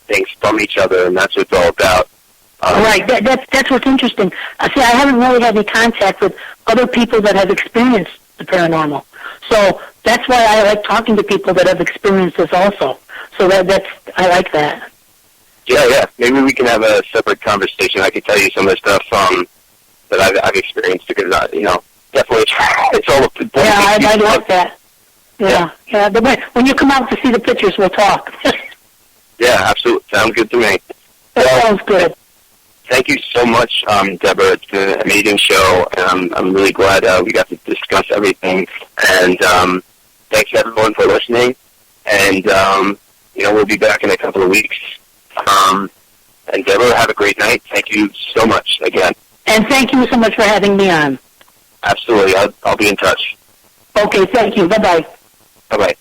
things from each other, and that's what it's all about. Right, that's what's interesting. See, I haven't really had any contact with other people that have experienced the paranormal. So that's why I like talking to people that have experienced this also. So I like that. Yeah. Maybe we can have a separate conversation. I can tell you some of the stuff that I've experienced, because definitely it's all. Yeah, I'd like that. Yeah. But when you come out to see the pictures, we'll talk. Yeah, absolutely. Sounds good to me. That sounds good. Thank you so much, Deborah. It's been an amazing show, and I'm really glad we got to discuss everything. And thanks everyone for listening. And we'll be back in a couple of weeks. And Deborah, have a great night. Thank you so much again. And thank you so much for having me on. Absolutely. I'll be in touch. Okay, thank you. Bye-bye. Bye-bye.